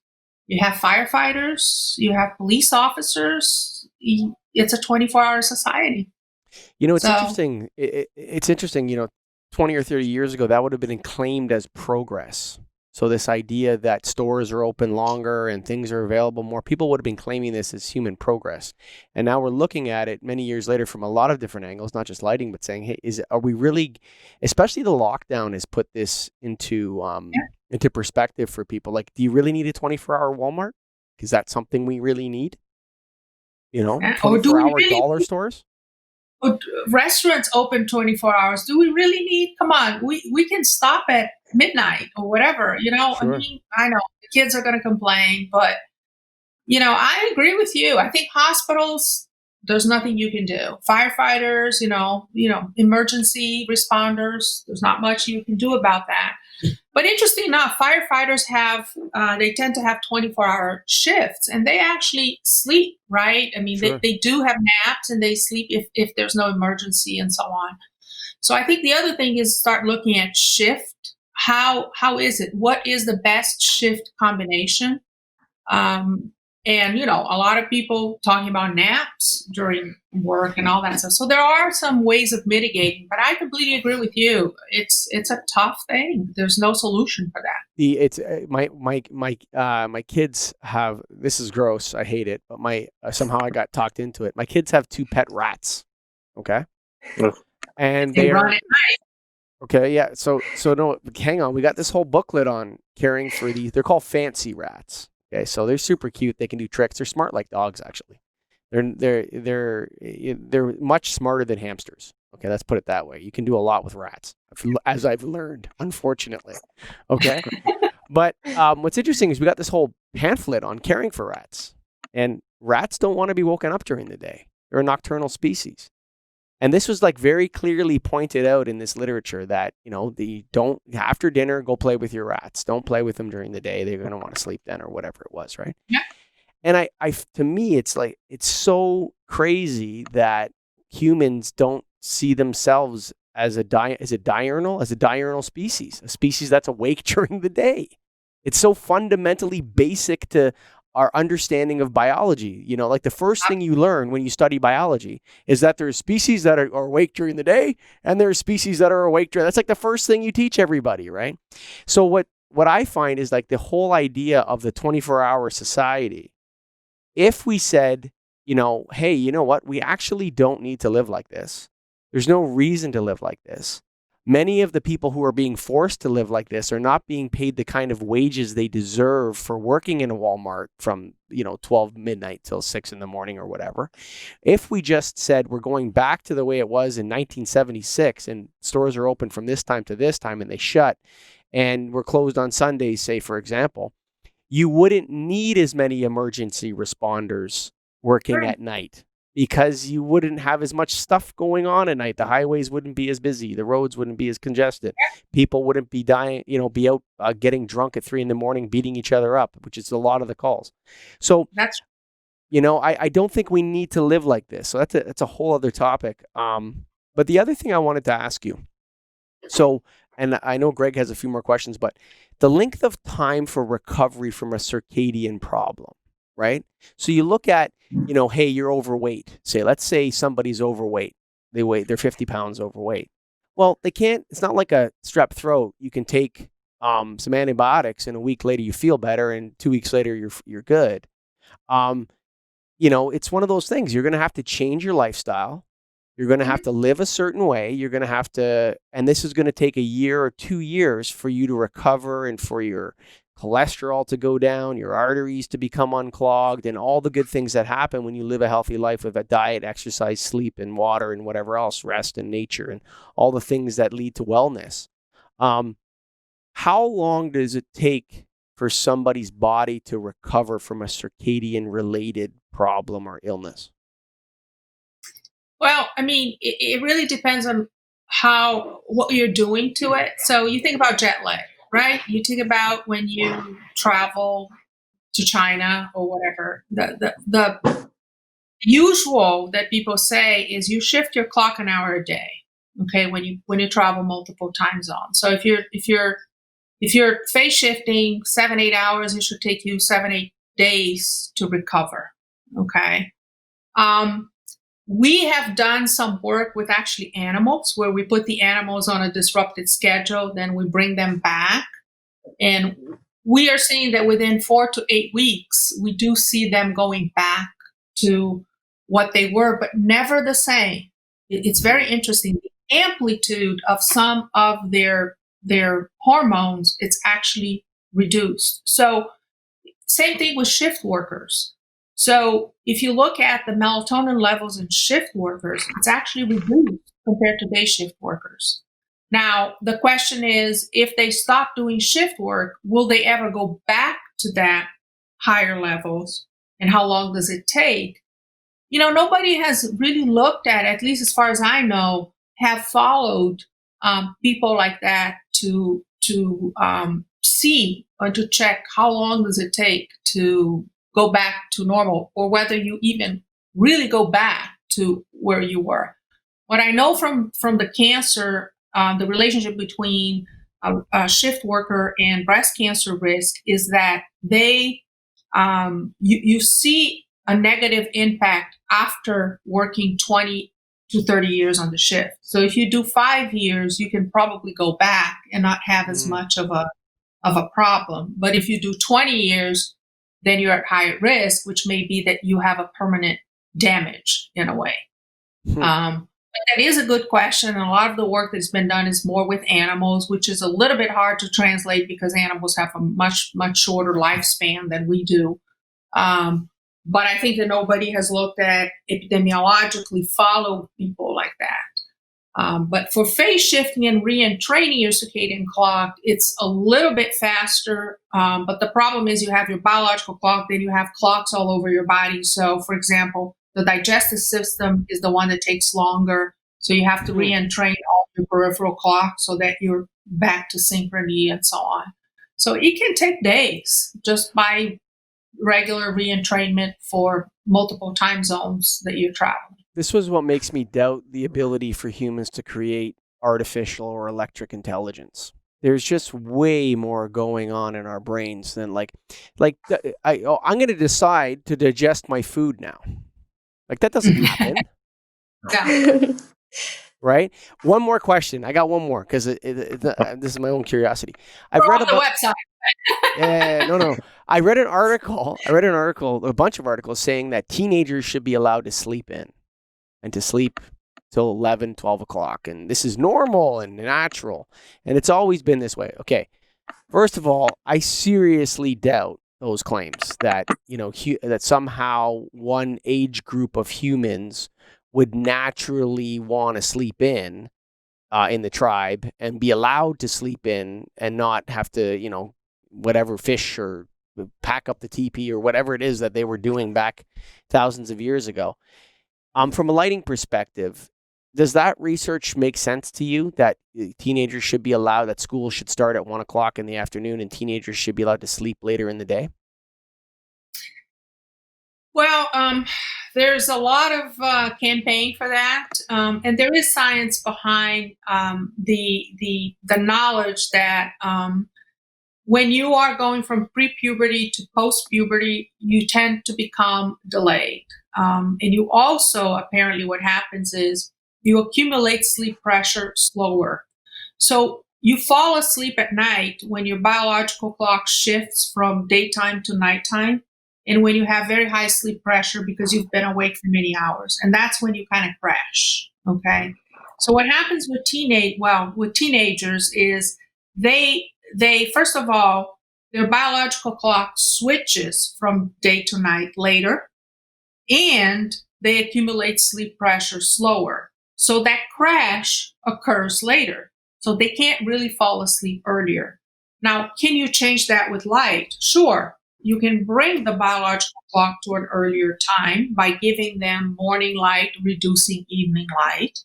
Speaker 2: You have firefighters, you have police officers. It's a 24-hour society.
Speaker 1: You know, it's interesting. It's interesting, 20 or 30 years ago, that would have been claimed as progress. So this idea that stores are open longer and things are available more, people would have been claiming this as human progress. And now we're looking at it many years later from a lot of different angles, not just lighting, but saying, hey, are we really, especially the lockdown has put this into perspective for people. Like, do you really need a 24-hour Walmart? Is that something we really need? 24-hour dollar stores?
Speaker 2: Restaurants open 24 hours. Do we really need? Come on, we can stop at midnight or whatever.
Speaker 1: Sure.
Speaker 2: I mean, I know the kids are going to complain, but I agree with you. I think hospitals, there's nothing you can do. Firefighters, emergency responders, there's not much you can do about that. But interesting enough, firefighters they tend to have 24-hour shifts, and they actually sleep, right? I mean,
Speaker 1: Sure.
Speaker 2: they do have naps, and they sleep if there's no emergency and so on. So I think the other thing is start looking at shift. How is it? What is the best shift combination? And, a lot of people talking about naps during work and all that stuff. So there are some ways of mitigating, but I completely agree with you. It's a tough thing. There's no solution for that.
Speaker 1: My kids have, this is gross, I hate it, but somehow I got talked into it. My kids have 2 pet rats. Okay. And
Speaker 2: they run at night.
Speaker 1: Okay, yeah. So no, hang on. We got this whole booklet on caring for these. They're called fancy rats. Okay, so they're super cute. They can do tricks. They're smart like dogs, actually. They're much smarter than hamsters. Okay, let's put it that way. You can do a lot with rats, as I've learned, unfortunately. Okay, but what's interesting is we got this whole pamphlet on caring for rats, and rats don't want to be woken up during the day. They're a nocturnal species. And this was like very clearly pointed out in this literature that, don't, after dinner, go play with your rats. Don't play with them during the day. They're going to want to sleep then or whatever it was, right?
Speaker 2: Yeah.
Speaker 1: And to me, it's like, it's so crazy that humans don't see themselves as a diurnal species, a species that's awake during the day. It's so fundamentally basic to our understanding of biology. Like the first thing you learn when you study biology is that there are species that are awake during the day and there are species that are awake that's like the first thing you teach everybody, right? So what I find is like the whole idea of the 24-hour society, if we said, hey, you know what? We actually don't need to live like this. There's no reason to live like this. Many of the people who are being forced to live like this are not being paid the kind of wages they deserve for working in a Walmart from, 12 midnight till 6 in the morning or whatever. If we just said we're going back to the way it was in 1976 and stores are open from this time to this time and they shut and we're closed on Sundays, say, for example, you wouldn't need as many emergency responders working at night, because you wouldn't have as much stuff going on at night. The highways wouldn't be as busy. The roads wouldn't be as congested. People wouldn't be dying, be out getting drunk at 3 a.m, beating each other up, which is a lot of the calls. So
Speaker 2: That's
Speaker 1: I don't think we need to live like this. So that's a whole other topic. But the other thing I wanted to ask you, and I know Greg has a few more questions, but the length of time for recovery from a circadian problem, right? So you look at, hey, you're overweight. Let's say somebody's overweight. They're 50 pounds overweight. Well, it's not like a strep throat. You can take some antibiotics and a week later you feel better and 2 weeks later you're good. It's one of those things. You're going to have to change your lifestyle. You're going to have to live a certain way. You're going to have to, and this is going to take a year or 2 years for you to recover and for your cholesterol to go down, your arteries to become unclogged, and all the good things that happen when you live a healthy life with a diet, exercise, sleep, and water, and whatever else, rest and nature, and all the things that lead to wellness. How long does it take for somebody's body to recover from a circadian related problem or illness?
Speaker 2: Well, it really depends on what you're doing to it. So you think about jet lag, right? You think about when you travel to China or whatever. The usual that people say is you shift your clock an hour a day. Okay, when you travel multiple time zones. So if you're phase shifting 7-8 hours, it should take you 7-8 days to recover. Okay. We have done some work with actually animals where we put the animals on a disrupted schedule, then we bring them back. And we are seeing that within 4 to 8 weeks, we do see them going back to what they were, but never the same. It's very interesting. The amplitude of some of their hormones, it's actually reduced. So same thing with shift workers. So if you look at the melatonin levels in shift workers, it's actually reduced compared to day shift workers. Now, the question is, if they stop doing shift work, will they ever go back to that higher levels? And how long does it take? Nobody has really looked at least as far as I know, have followed people like that to see or to check how long does it take to go back to normal, or whether you even really go back to where you were. What I know from the cancer, the relationship between a shift worker and breast cancer risk is that you see a negative impact after working 20 to 30 years on the shift. So if you do 5 years, you can probably go back and not have as much of a problem. But if you do 20 years, then you're at higher risk, which may be that you have a permanent damage in a way. But that is a good question. And a lot of the work that's been done is more with animals, which is a little bit hard to translate because animals have a much, much shorter lifespan than we do. But I think that nobody has looked at epidemiologically follow people like that. But for phase shifting and re-entraining your circadian clock, it's a little bit faster. But the problem is you have your biological clock, then you have clocks all over your body. So, for example, the digestive system is the one that takes longer. So you have to re-entrain all your peripheral clocks so that you're back to synchrony and so on. So it can take days just by regular re-entrainment for multiple time zones that you're traveling.
Speaker 1: This was what makes me doubt the ability for humans to create artificial or electric intelligence. There's just way more going on in our brains than I'm going to decide to digest my food now. That doesn't happen.
Speaker 2: Yeah.
Speaker 1: Right? One more question. I got one more because this is my own curiosity. I've read about
Speaker 2: the website.
Speaker 1: No. I read an article, a bunch of articles saying that teenagers should be allowed to sleep in and to sleep till 11, 12 o'clock. And this is normal and natural. And it's always been this way. Okay. First of all, I seriously doubt those claims that, that somehow one age group of humans would naturally want to sleep in the tribe and be allowed to sleep in and not have to, whatever, fish or pack up the teepee or whatever it is that they were doing back thousands of years ago. From a lighting perspective, does that research make sense to you that teenagers should be allowed, that school should start at 1 o'clock in the afternoon and teenagers should be allowed to sleep later in the day?
Speaker 2: Well, there's a lot of campaign for that, and there is science behind the knowledge that when you are going from pre-puberty to post-puberty, you tend to become delayed. And you also, apparently what happens is you accumulate sleep pressure slower. So you fall asleep at night when your biological clock shifts from daytime to nighttime, and when you have very high sleep pressure because you've been awake for many hours. And that's when you kind of crash, okay? So what happens with teenagers is they first of all, their biological clock switches from day to night later, and they accumulate sleep pressure slower. So that crash occurs later. So they can't really fall asleep earlier. Now, can you change that with light? Sure. You can bring the biological clock to an earlier time by giving them morning light, reducing evening light.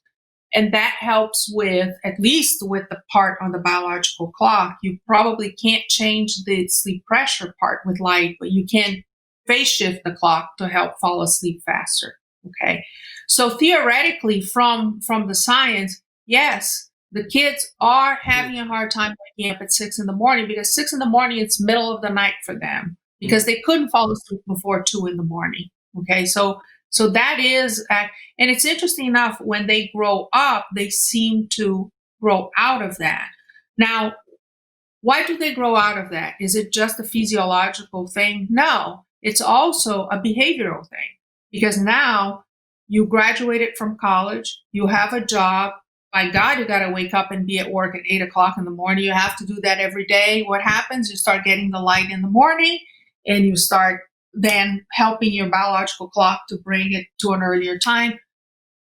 Speaker 2: And that helps with, at least with the part on the biological clock. You probably can't change the sleep pressure part with light, but you can phase shift the clock to help fall asleep faster. Okay. So theoretically, from the science, yes, the kids are having a hard time waking up at 6 a.m. because 6 a.m, it's middle of the night for them because they couldn't fall asleep before 2 a.m. Okay. So that is, and it's interesting enough, when they grow up, they seem to grow out of that. Now, why do they grow out of that? Is it just a physiological thing? No, it's also a behavioral thing, because now you graduated from college, you have a job. By God, you got to wake up and be at work at 8 o'clock in the morning. You have to do that every day. What happens? You start getting the light in the morning, and you start then helping your biological clock to bring it to an earlier time.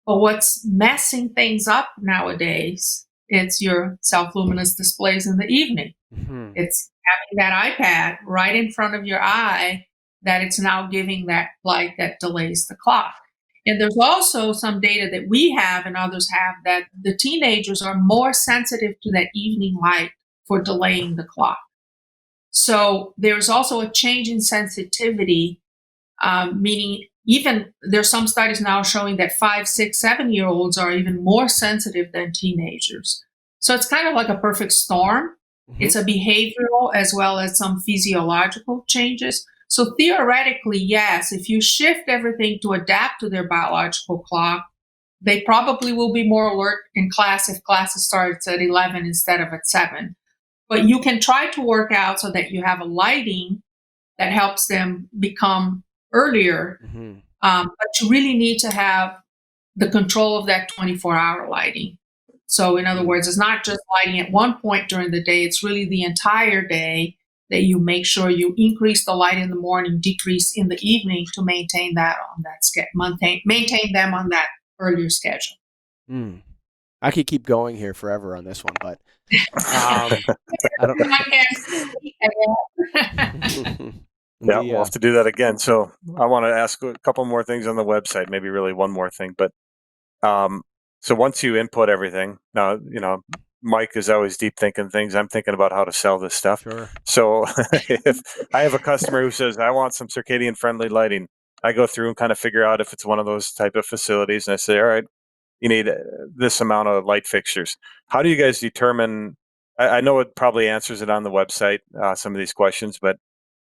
Speaker 2: But what's messing things up nowadays, it's your self-luminous displays in the evening. Mm-hmm. It's having that iPad right in front of your eye, that it's now giving that light that delays the clock. And there's also some data that we have and others have that the teenagers are more sensitive to that evening light for delaying the clock. So there's also a change in sensitivity, meaning even there's some studies now showing that 5, 6, 7-year-olds are even more sensitive than teenagers. So it's kind of like a perfect storm. Mm-hmm. It's a behavioral as well as some physiological changes. So theoretically, yes, if you shift everything to adapt to their biological clock, they probably will be more alert in class if classes starts at 11 instead of at 7. But you can try to work out so that you have a lighting that helps them become earlier. Mm-hmm. But you really need to have the control of that 24-hour lighting. So in other words, it's not just lighting at one point during the day. It's really the entire day that you make sure you increase the light in the morning, decrease in the evening to maintain that on that maintain them on that earlier schedule.
Speaker 1: I could keep going here forever on this one, but I don't know.
Speaker 4: Yeah, we'll have to do that again. So I want to ask a couple more things on the website, maybe really one more thing. But so once you input everything, now, Mike is always deep thinking things. I'm thinking about how to sell this stuff. Sure. So if I have a customer who says, I want some circadian friendly lighting, I go through and kind of figure out if it's one of those type of facilities. And I say, all right, you need this amount of light fixtures. How do you guys determine? I know it probably answers it on the website, some of these questions,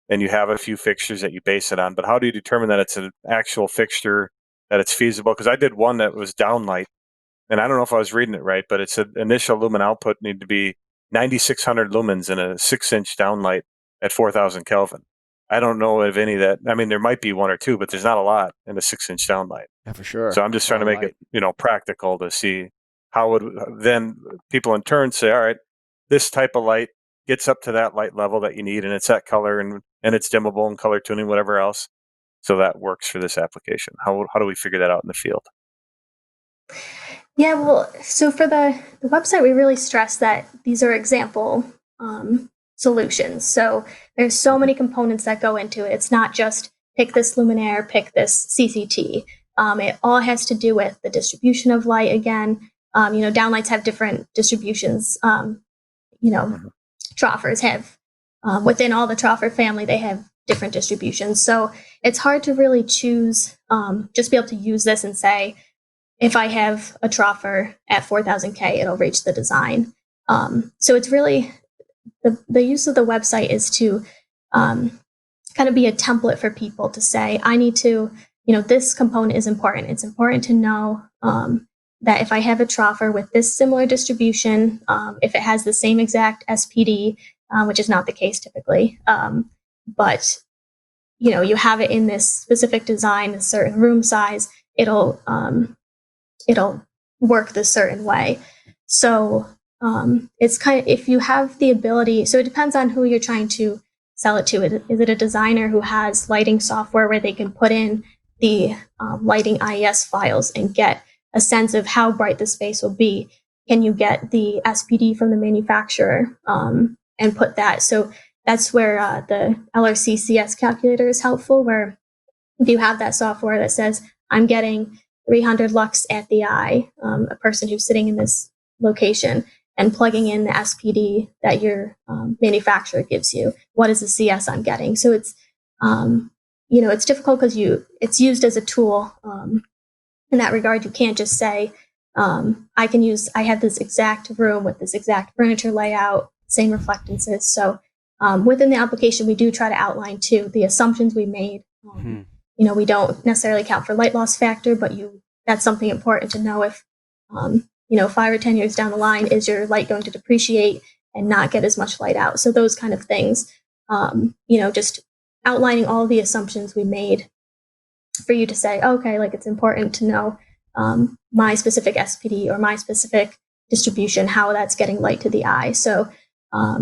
Speaker 4: and you have a few fixtures that you base it on, but how do you determine that it's an actual fixture, that it's feasible? Because I did one that was downlight, and I don't know if I was reading it right, but it said initial lumen output need to be 9,600 lumens in a 6-inch downlight at 4,000 Kelvin. I don't know of any that, I mean, there might be one or two, but there's not a lot in a 6-inch downlight.
Speaker 1: Yeah, for sure.
Speaker 4: So I'm just trying to make it, practical to see how would then people in turn say, all right, this type of light gets up to that light level that you need, and it's that color, and it's dimmable and color tuning, whatever else. So that works for this application. How do we figure that out in the field?
Speaker 3: Yeah, well, so for the website, we really stress that these are example solutions. So there's so many components that go into it. It's not just pick this luminaire, pick this CCT. It all has to do with the distribution of light again. Downlights have different distributions. Troffers have, within all the troffer family, they have different distributions. So it's hard to really choose, just be able to use this and say, if I have a troffer at 4000 K, it'll reach the design. So it's really, the use of the website is to kind of be a template for people to say, I need to, this component is important. It's important to know that if I have a troffer with this similar distribution, if it has the same exact SPD, which is not the case typically, but you have it in this specific design, a certain room size, it'll work this certain way. So it's kind of, if you have the ability, so it depends on who you're trying to sell it to. Is it a designer who has lighting software where they can put in the lighting IES files and get a sense of how bright the space will be? Can you get the SPD from the manufacturer and put that? So that's where the LRC CS calculator is helpful, where if you have that software that says, I'm getting 300 lux at the eye, a person who's sitting in this location, and plugging in the SPD that your manufacturer gives you, what is the CS I'm getting? So it's, it's difficult because it's used as a tool. In that regard, you can't just say, I have this exact room with this exact furniture layout, same reflectances. So within the application, we do try to outline too the assumptions we made. We don't necessarily account for light loss factor, but that's something important to know. If 5 or 10 years down the line, is your light going to depreciate and not get as much light out? So those kind of things, just outlining all the assumptions we made for you to say, okay, like it's important to know my specific SPD or my specific distribution, how that's getting light to the eye. So I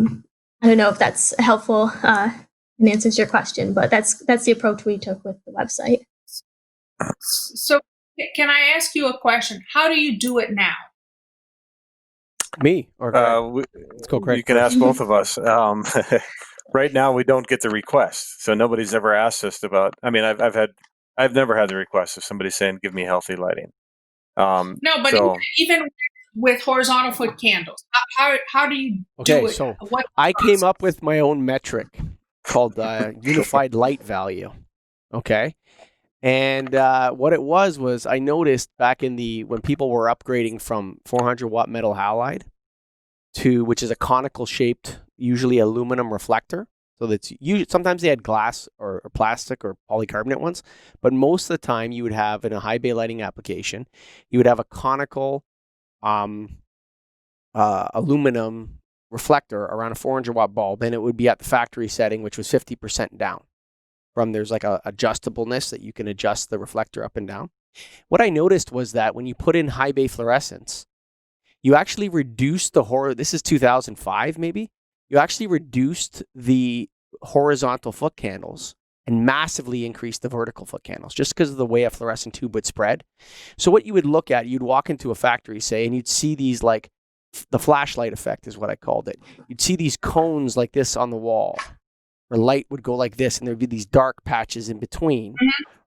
Speaker 3: don't know if that's helpful and answers your question, but that's the approach we took with the website.
Speaker 2: So can I ask you a question? How do you do it now?
Speaker 1: Me or let's go, Craig.
Speaker 4: You can ask both of us. Right now, we don't get the request, so nobody's ever asked us about. I mean, I've never had the request of somebody saying, "Give me healthy lighting."
Speaker 2: No, but even with horizontal foot candles, how do you do it?
Speaker 1: So I came up with my own metric called unified light value. Okay. And what it was I noticed back in when people were upgrading from 400 watt metal halide to, which is a conical shaped, usually aluminum reflector. So that's sometimes they had glass or plastic or polycarbonate ones, but most of the time you would have, in a high bay lighting application, you would have a conical aluminum reflector around a 400 watt bulb, and it would be at the factory setting, which was 50% down. There's like a adjustableness that you can adjust the reflector up and down. What I noticed was that when you put in high bay fluorescence, you actually reduced this is 2005 maybe, you actually reduced the horizontal foot candles and massively increased the vertical foot candles just because of the way a fluorescent tube would spread. So what you would look at, you'd walk into a factory, say, and you'd see these, like, the flashlight effect is what I called it. You'd see these cones like this on the wall, where light would go like this, and there'd be these dark patches in between,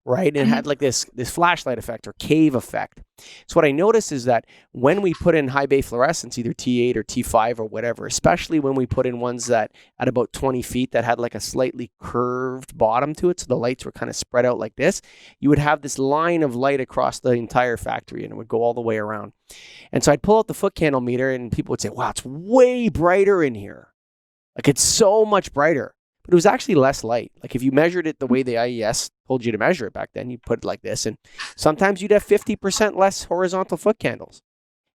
Speaker 1: right? And it had like this flashlight effect or cave effect. So what I noticed is that when we put in high bay fluorescence, either T8 or T5 or whatever, especially when we put in ones that at about 20 feet that had like a slightly curved bottom to it, so the lights were kind of spread out like this, you would have this line of light across the entire factory, and it would go all the way around. And so I'd pull out the foot candle meter, and people would say, wow, it's way brighter in here. Like, it's so much brighter. But it was actually less light. Like, if you measured it the way the IES told you to measure it back then, you put it like this, and sometimes you'd have 50% less horizontal foot candles.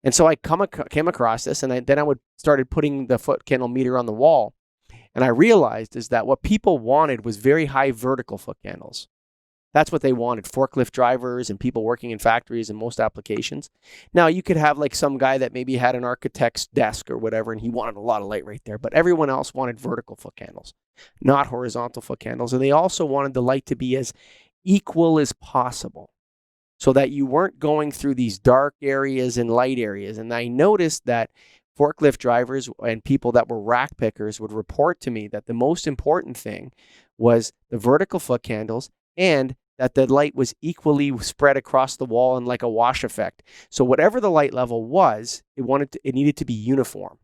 Speaker 1: And so I came across this, and then I started putting the foot candle meter on the wall, And I realized is that what people wanted was very high vertical foot candles. That's what they wanted, forklift drivers and people working in factories and most applications. Now, you could have like some guy that maybe had an architect's desk or whatever, and he wanted a lot of light right there. But everyone else wanted vertical foot candles, not horizontal foot candles. And they also wanted the light to be as equal as possible so that you weren't going through these dark areas and light areas. And I noticed that forklift drivers and people that were rack pickers would report to me that the most important thing was the vertical foot candles and that the light was equally spread across the wall in like a wash effect. So whatever the light level was, it needed to be uniform,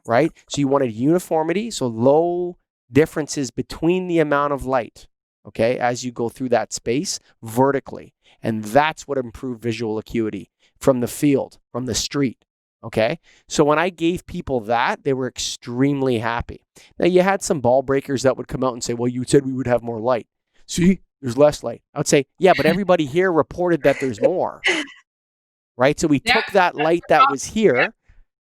Speaker 1: right? So you wanted uniformity, so low differences between the amount of light, okay, as you go through that space vertically. And that's what improved visual acuity from the field, from the street, okay? So when I gave people that, they were extremely happy. Now, you had some ball breakers that would come out and say, well, you said we would have more light. See, there's less light. I would say, yeah, but everybody here reported that there's more, right? So we took that light that was here,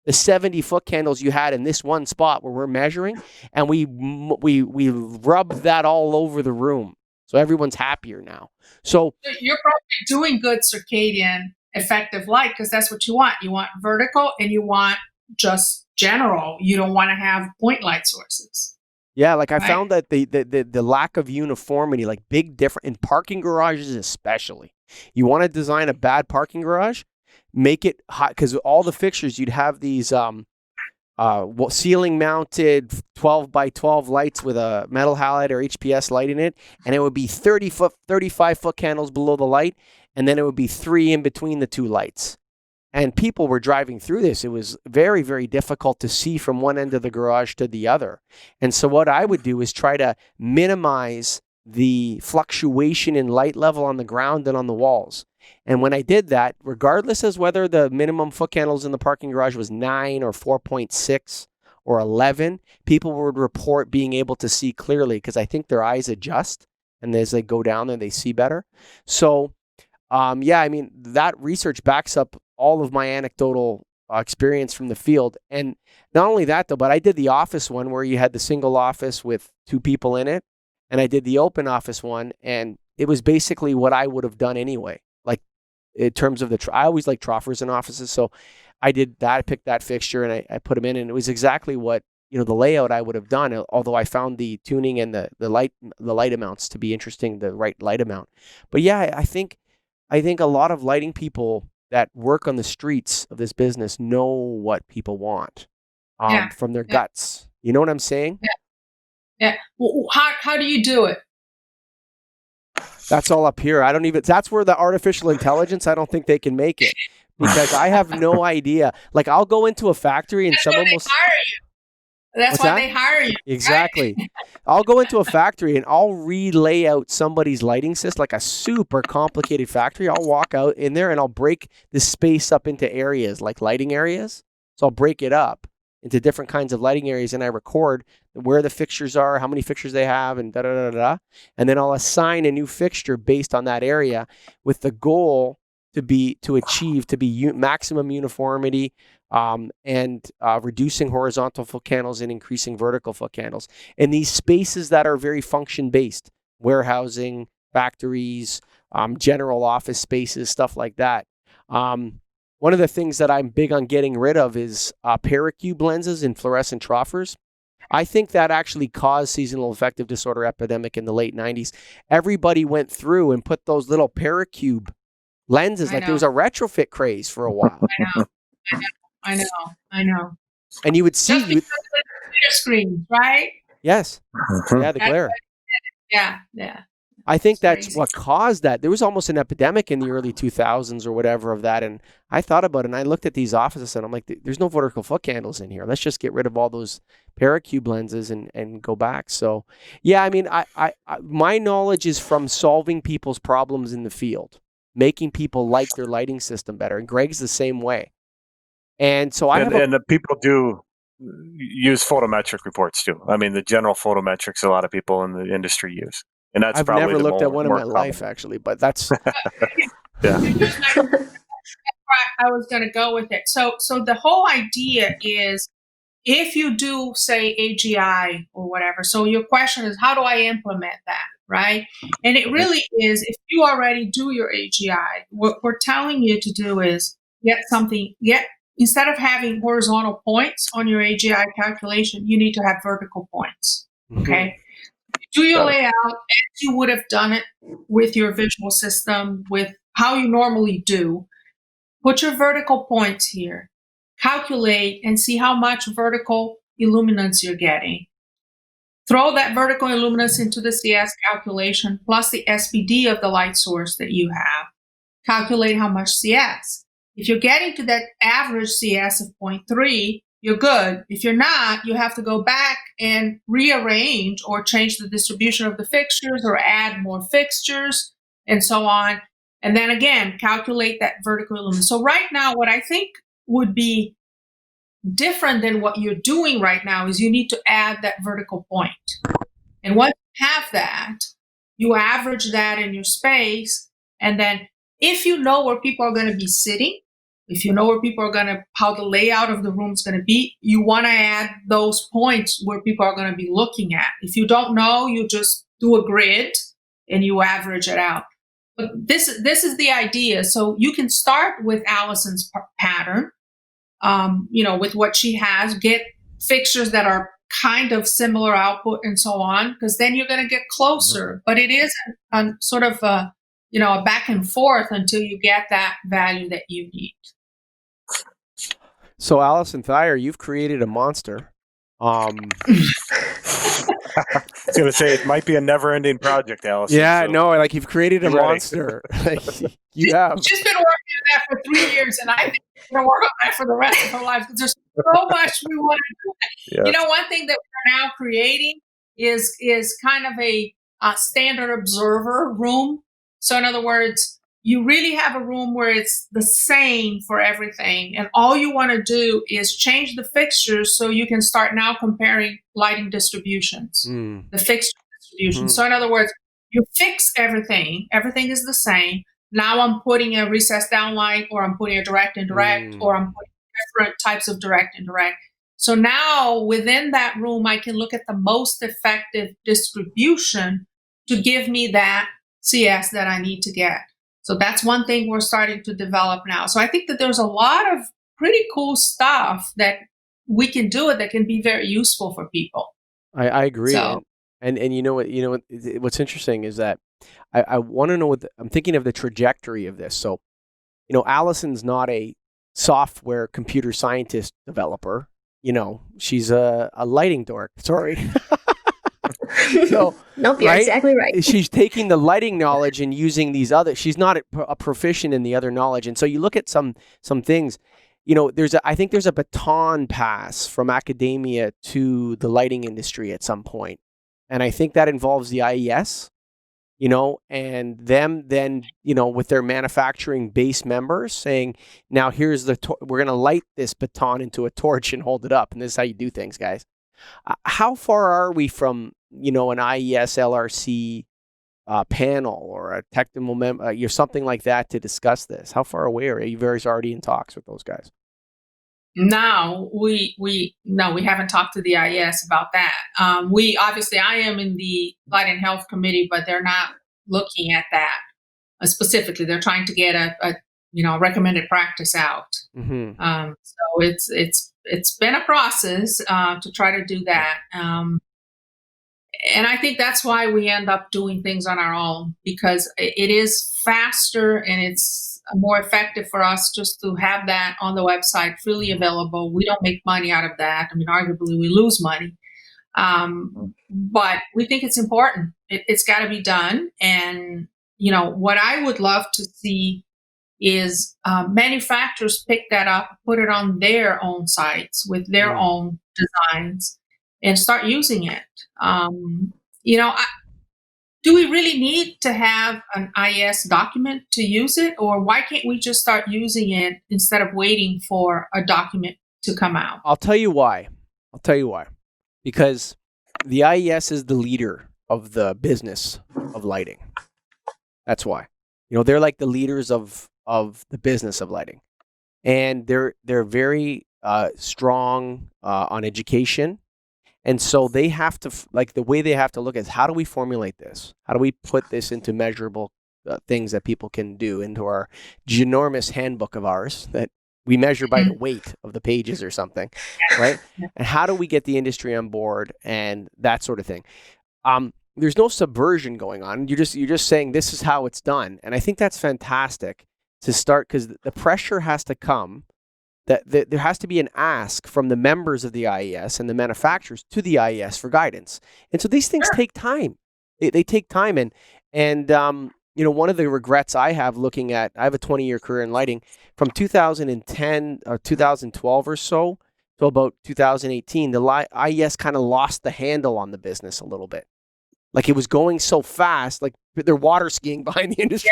Speaker 1: the 70 foot candles you had in this one spot where we're measuring, and we rubbed that all over the room. So everyone's happier now. So
Speaker 2: you're probably doing good circadian effective light because that's what you want. You want vertical and you want just general. You don't want to have point light sources.
Speaker 1: Yeah, like I found that the lack of uniformity, like big difference in parking garages especially. You want to design a bad parking garage, make it hot because all the fixtures you'd have these ceiling mounted 12 by 12 lights with a metal halide or HPS light in it, and it would be 35 foot candles below the light, and then it would be 3 in between the 2 lights. And people were driving through this. It was very, very difficult to see from one end of the garage to the other. And so what I would do is try to minimize the fluctuation in light level on the ground and on the walls. And when I did that, regardless as whether the minimum foot candles in the parking garage was 9 or 4.6 or 11, people would report being able to see clearly because I think their eyes adjust, and as they go down there, they see better. So, yeah, I mean, that research backs up all of my anecdotal experience from the field. And not only that, though, but I did the office one where you had the single office with 2 people in it. And I did the open office one, and it was basically what I would have done anyway. Like in terms of I always like troffers in offices. So I did that, I picked that fixture and I put them in, and it was exactly what, the layout I would have done, although I found the tuning and the light amounts to be interesting, the right light amount. But yeah, I think a lot of lighting people that work on the streets of this business know what people want from their guts. You know what I'm saying?
Speaker 2: Yeah. Well, how do you do it?
Speaker 1: That's all up here. That's where the artificial intelligence, I don't think they can make it because I have no idea. Like I'll go into a factory and someone will
Speaker 2: hire you. That's why they hire you.
Speaker 1: Exactly.
Speaker 2: Right?
Speaker 1: I'll go into a factory and I'll relay out somebody's lighting system, like a super complicated factory. I'll walk out in there and I'll break the space up into areas, like lighting areas. So I'll break it up into different kinds of lighting areas, and I record where the fixtures are, how many fixtures they have, and da-da-da-da. And then I'll assign a new fixture based on that area with the goal to achieve maximum uniformity, and reducing horizontal foot candles and increasing vertical foot candles. And these spaces that are very function-based, warehousing, factories, general office spaces, stuff like that. One of the things that I'm big on getting rid of is paracube lenses in fluorescent troffers. I think that actually caused seasonal affective disorder epidemic in the late 90s. Everybody went through and put those little paracube lenses. There was a retrofit craze for a while.
Speaker 2: I know.
Speaker 1: And you would see
Speaker 2: computer screens, right?
Speaker 1: Yes. Yeah, the glare.
Speaker 2: Yeah.
Speaker 1: I think that's what caused that. There was almost an epidemic in the early 2000s or whatever of that. And I thought about it, and I looked at these offices and I'm like, there's no vertical foot candles in here. Let's just get rid of all those paracube lenses and go back. So yeah, I mean, I my knowledge is from solving people's problems in the field, making people like their lighting system better. And Greg's the same way. And so and
Speaker 4: the people do use photometric reports too. I mean, the general photometrics a lot of people in the industry use. And that's
Speaker 1: I've never looked at one in my life, actually, but that's
Speaker 4: yeah.
Speaker 2: I was going to go with it. So the whole idea is if you do say AGI or whatever, so your question is, how do I implement that, right? And it really is, if you already do your AGI, what we're telling you to do is instead of having horizontal points on your AGI calculation, you need to have vertical points, okay? Do your layout as you would have done it with your visual system, with how you normally do. Put your vertical points here. Calculate and see how much vertical illuminance you're getting. Throw that vertical illuminance into the CS calculation plus the SPD of the light source that you have. Calculate how much CS. If you're getting to that average CS of 0.3, you're good. If you're not, you have to go back and rearrange or change the distribution of the fixtures or add more fixtures and so on. And then again, calculate that vertical illuminance. So right now, what I think would be different than what you're doing right now is you need to add that vertical point. And once you have that, you average that in your space. And then if you know where people are going to be sitting, if you know where people are how the layout of the room is going to be, you want to add those points where people are going to be looking at. If you don't know, you just do a grid and you average it out. But this is the idea. So you can start with Allison's pattern, with what she has, get fixtures that are kind of similar output and so on, because then you're going to get closer. But it is a sort of a back and forth until you get that value that you need.
Speaker 1: So Allison Thayer, you've created a monster.
Speaker 4: I was going to say, it might be a never-ending project, Allison.
Speaker 1: Yeah, so. No, like you've created a monster. You have.
Speaker 2: She's been working on that for 3 years, and I think we're going to work on that for the rest of her life because there's so much we want to do. Yes. One thing that we're now creating is kind of a standard observer room. So in other words, you really have a room where it's the same for everything. And all you want to do is change the fixtures so you can start now comparing lighting distributions, the fixture distribution. So in other words, you fix everything. Everything is the same. Now I'm putting a recessed downlight, or I'm putting a direct indirect, or I'm putting different types of direct indirect. So now within that room, I can look at the most effective distribution to give me that CS that I need to get. So that's one thing we're starting to develop now. So I think that there's a lot of pretty cool stuff that we can do that can be very useful for people.
Speaker 1: I agree.
Speaker 2: So,
Speaker 1: and what's interesting is that I want to know I'm thinking of the trajectory of this. So, Allison's not a software computer scientist developer. She's a lighting dork. Sorry. So,
Speaker 3: nope, you're exactly right.
Speaker 1: She's taking the lighting knowledge and using these other. She's not a proficient in the other knowledge, and so you look at some things. I think there's a baton pass from academia to the lighting industry at some point, and I think that involves the IES. And them then with their manufacturing base members saying, now here's we're going to light this baton into a torch and hold it up, and this is how you do things, guys. How far are we from an IES LRC panel or a technical something like that to discuss this? How far away are you guys already in talks with those guys?
Speaker 2: No, we haven't talked to the IES about that. I am in the Light and Health Committee, but they're not looking at that specifically. They're trying to get a recommended practice out. So it's been a process to try to do that. And I think that's why we end up doing things on our own, because it is faster and it's more effective for us just to have that on the website freely available. We don't make money out of that. I mean, arguably we lose money. But we think it's important. It's got to be done. And, what I would love to see is manufacturers pick that up, put it on their own sites with their own designs and start using it. Do we really need to have an IES document to use it? Or why can't we just start using it instead of waiting for a document to come out?
Speaker 1: I'll tell you why. Because the IES is the leader of the business of lighting. That's why. They're like the leaders of the business of lighting. And they're very strong on education. And so they have to, the way they have to look is, how do we formulate this? How do we put this into measurable things that people can do into our ginormous handbook of ours that we measure by the weight of the pages or something, right? And how do we get the industry on board and that sort of thing? There's no subversion going on. You're just saying this is how it's done. And I think that's fantastic to start, because the pressure has to come that there has to be an ask from the members of the IES and the manufacturers to the IES for guidance. And so these things take time. They take time. And one of the regrets I have looking at, I have a 20-year career in lighting, from 2010 or 2012 or so to about 2018, the IES kind of lost the handle on the business a little bit. Like, it was going so fast, like they're water skiing behind the industry,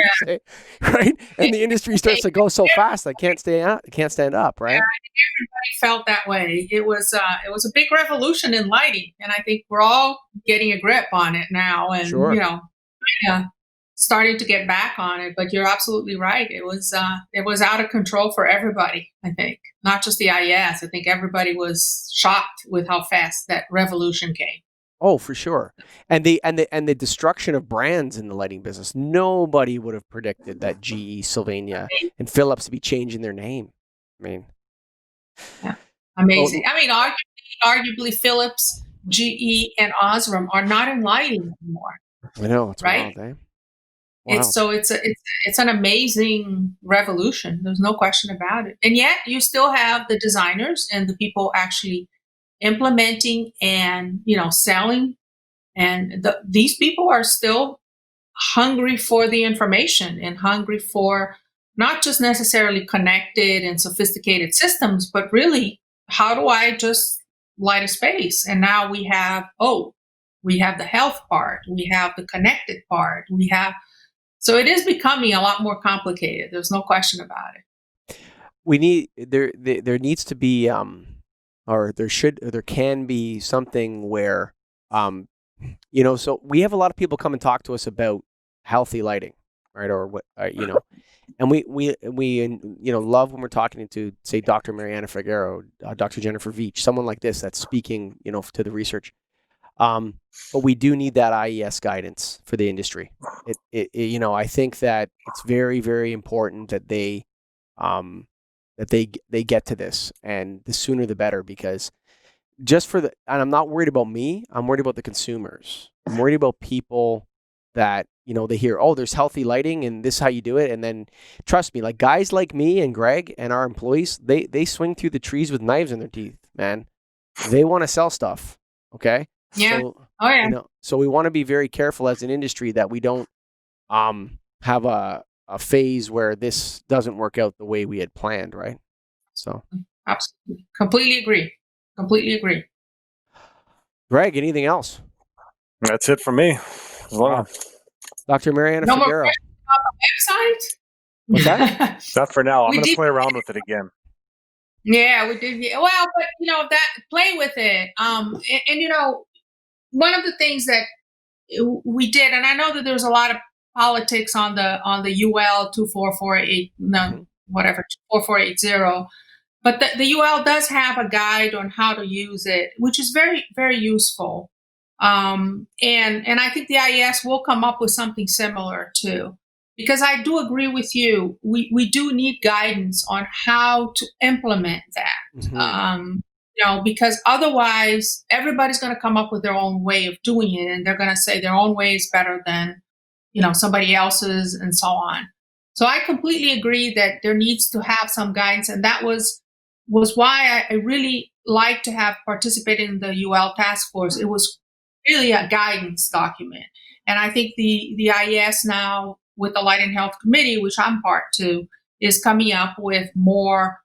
Speaker 1: right? And the industry starts to go so fast, it can't stand up, right?
Speaker 2: Yeah, everybody felt that way. It was a big revolution in lighting, and I think we're all getting a grip on it now, and starting to get back on it. But you're absolutely right. It was out of control for everybody. I think not just the IES. I think everybody was shocked with how fast that revolution came.
Speaker 1: Oh, for sure. And the destruction of brands in the lighting business. Nobody would have predicted that GE, Sylvania, and Philips would be changing their name. I mean,
Speaker 2: amazing. Arguably Philips, GE, and Osram are not in lighting anymore.
Speaker 1: I know, it's
Speaker 2: right?
Speaker 1: Wild, eh? Wow.
Speaker 2: It's an amazing revolution. There's no question about it. And yet you still have the designers and the people actually implementing and selling, and these people are still hungry for the information and hungry for not just necessarily connected and sophisticated systems, but really, how do I just light a space? And now we have the health part, we have the connected part, so it is becoming a lot more complicated. There's no question about it.
Speaker 1: There needs to be or there can be something where, so we have a lot of people come and talk to us about healthy lighting, right? Or what, and we love when we're talking to, say, Dr. Mariana Figueiro, Dr. Jennifer Veach, someone like this that's speaking, to the research. But we do need that IES guidance for the industry. I think that it's very, very important that they get to this, and the sooner the better, because and I'm not worried about me, I'm worried about the consumers. I'm worried about people that, they hear, oh, there's healthy lighting and this is how you do it. And then trust me, like guys like me and Greg and our employees, they swing through the trees with knives in their teeth, man. They want to sell stuff. Okay.
Speaker 2: Yeah.
Speaker 1: So, so we want to be very careful as an industry that we don't have a phase where this doesn't work out the way we had planned, right? So
Speaker 2: absolutely, completely agree.
Speaker 1: Greg, anything else?
Speaker 4: That's it for me. Wow.
Speaker 1: Dr. Mariana
Speaker 2: No
Speaker 1: Figueiro.
Speaker 2: more questions about the website?
Speaker 1: What's that?
Speaker 4: Not for now. I'm going to play around with it again.
Speaker 2: Yeah, we did. Well, but play with it. And one of the things that we did, and I know that there's a lot of politics on the UL 2448, whatever 2480, but the UL does have a guide on how to use it, which is very, very useful. And I think the IES will come up with something similar too, because I do agree with you. We do need guidance on how to implement that. Mm-hmm. Because otherwise everybody's going to come up with their own way of doing it, and they're going to say their own way is better than somebody else's, and so on. So I completely agree that there needs to have some guidance, and that was why I really like to have participated in the UL task force. It was really a guidance document, and I think the IES now, with the Light and Health Committee, which I'm part to, is coming up with more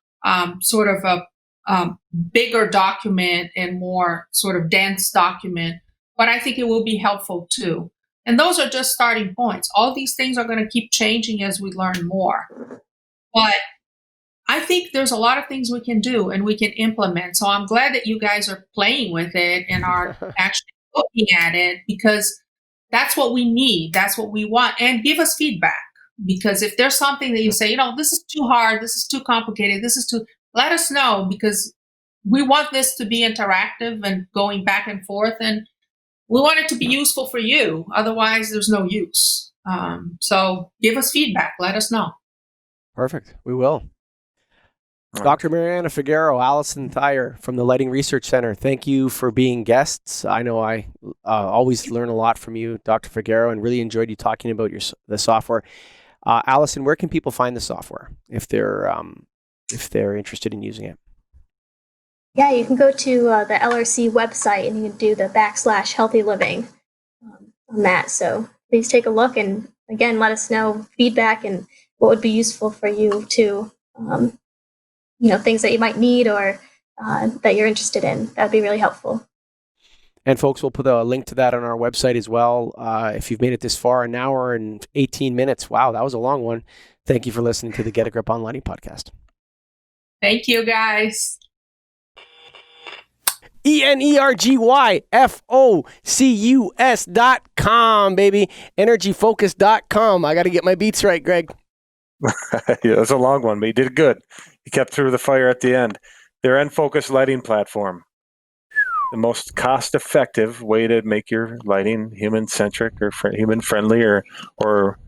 Speaker 2: sort of a bigger document and more sort of dense document, but I think it will be helpful too. And those are just starting points. All these things are going to keep changing as we learn more. But I think there's a lot of things we can do and we can implement. So I'm glad that you guys are playing with it and are actually looking at it, because that's what we need. That's what we want. And give us feedback, because if there's something that you say, this is too hard, this is too complicated, this is too, let us know, because we want this to be interactive and going back and forth, and we want it to be useful for you. Otherwise, there's no use. So give us feedback. Let us know.
Speaker 1: Perfect. We will. Dr. Mariana Figueiro, Allison Thayer from the Lighting Research Center, thank you for being guests. I know I always learn a lot from you, Dr. Figueiro, and really enjoyed you talking about the software. Allison, where can people find the software if they're interested in using it?
Speaker 3: Yeah, you can go to the LRC website and you can do the /healthy living on that. So please take a look, and again, let us know feedback and what would be useful for you to, things that you might need or that you're interested in. That'd be really helpful.
Speaker 1: And folks, we'll put a link to that on our website as well. If you've made it this far, an hour and 18 minutes. Wow, that was a long one. Thank you for listening to the Get a Grip on Lighting podcast.
Speaker 2: Thank you, guys.
Speaker 1: ENERGYFOCUS.com, baby. Energyfocus.com. I got to get my beats right, Greg.
Speaker 4: Yeah, that's a long one, but you did good. You kept through the fire at the end. Their N-Focus lighting platform. The most cost-effective way to make your lighting human-centric or human-friendly or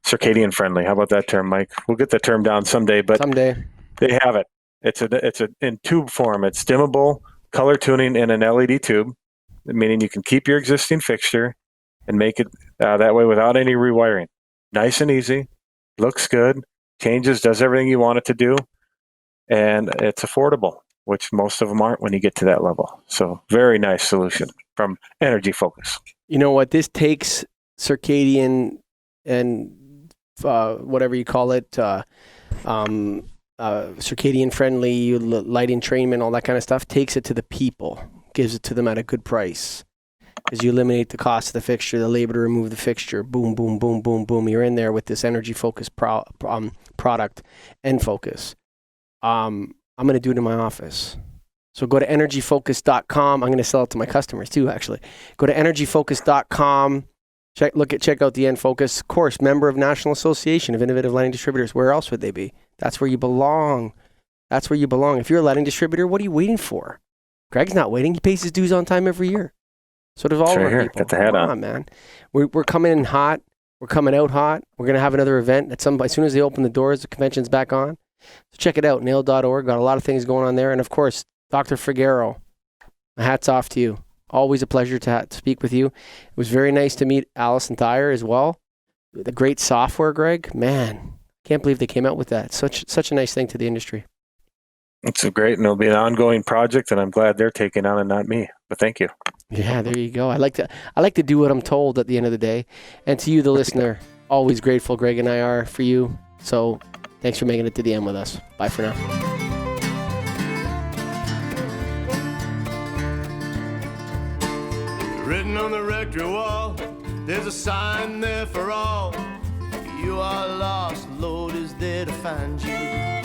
Speaker 4: circadian-friendly. How about that term, Mike? We'll get the term down someday, but
Speaker 1: someday
Speaker 4: they have it. It's in tube form. It's dimmable, color tuning in an LED tube, meaning you can keep your existing fixture and make it that way without any rewiring. Nice and easy, looks good, changes, does everything you want it to do, and it's affordable, which most of them aren't when you get to that level. So very nice solution from Energy Focus.
Speaker 1: You know what? This takes circadian and whatever you call it, circadian friendly lighting entrainment, all that kind of stuff, takes it to the people, gives it to them at a good price. Because you eliminate the cost of the fixture, the labor to remove the fixture, boom, boom, boom, boom, boom. You're in there with this Energy Focus product and focus. I'm going to do it in my office. So go to energyfocus.com. I'm going to sell it to my customers too, actually. Go to energyfocus.com. Check out the N-Focus. Of course, member of National Association of Innovative Lighting Distributors. Where else would they be? That's where you belong. That's where you belong. If you're a lighting distributor, what are you waiting for? Greg's not waiting. He pays his dues on time every year. So does all of our people.
Speaker 4: Get the hat on,
Speaker 1: man. We're coming in hot. We're coming out hot. We're going to have another event as soon as they open the doors, the convention's back on. So check it out, nail.org. Got a lot of things going on there. And of course, Dr. Figueiro, my hat's off to you. Always a pleasure to speak with you. It was very nice to meet Allison Thayer as well. The great software, Greg. Man, can't believe they came out with that. Such a nice thing to the industry.
Speaker 4: It's great, and it'll be an ongoing project, and I'm glad they're taking on and not me. But thank you.
Speaker 1: Yeah, there you go. I like to do what I'm told at the end of the day. And to you, the listener, always grateful. Greg and I are for you. So thanks for making it to the end with us. Bye for now.
Speaker 5: Written on the rectory wall, there's a sign there for all. You are lost, Lord is there to find you.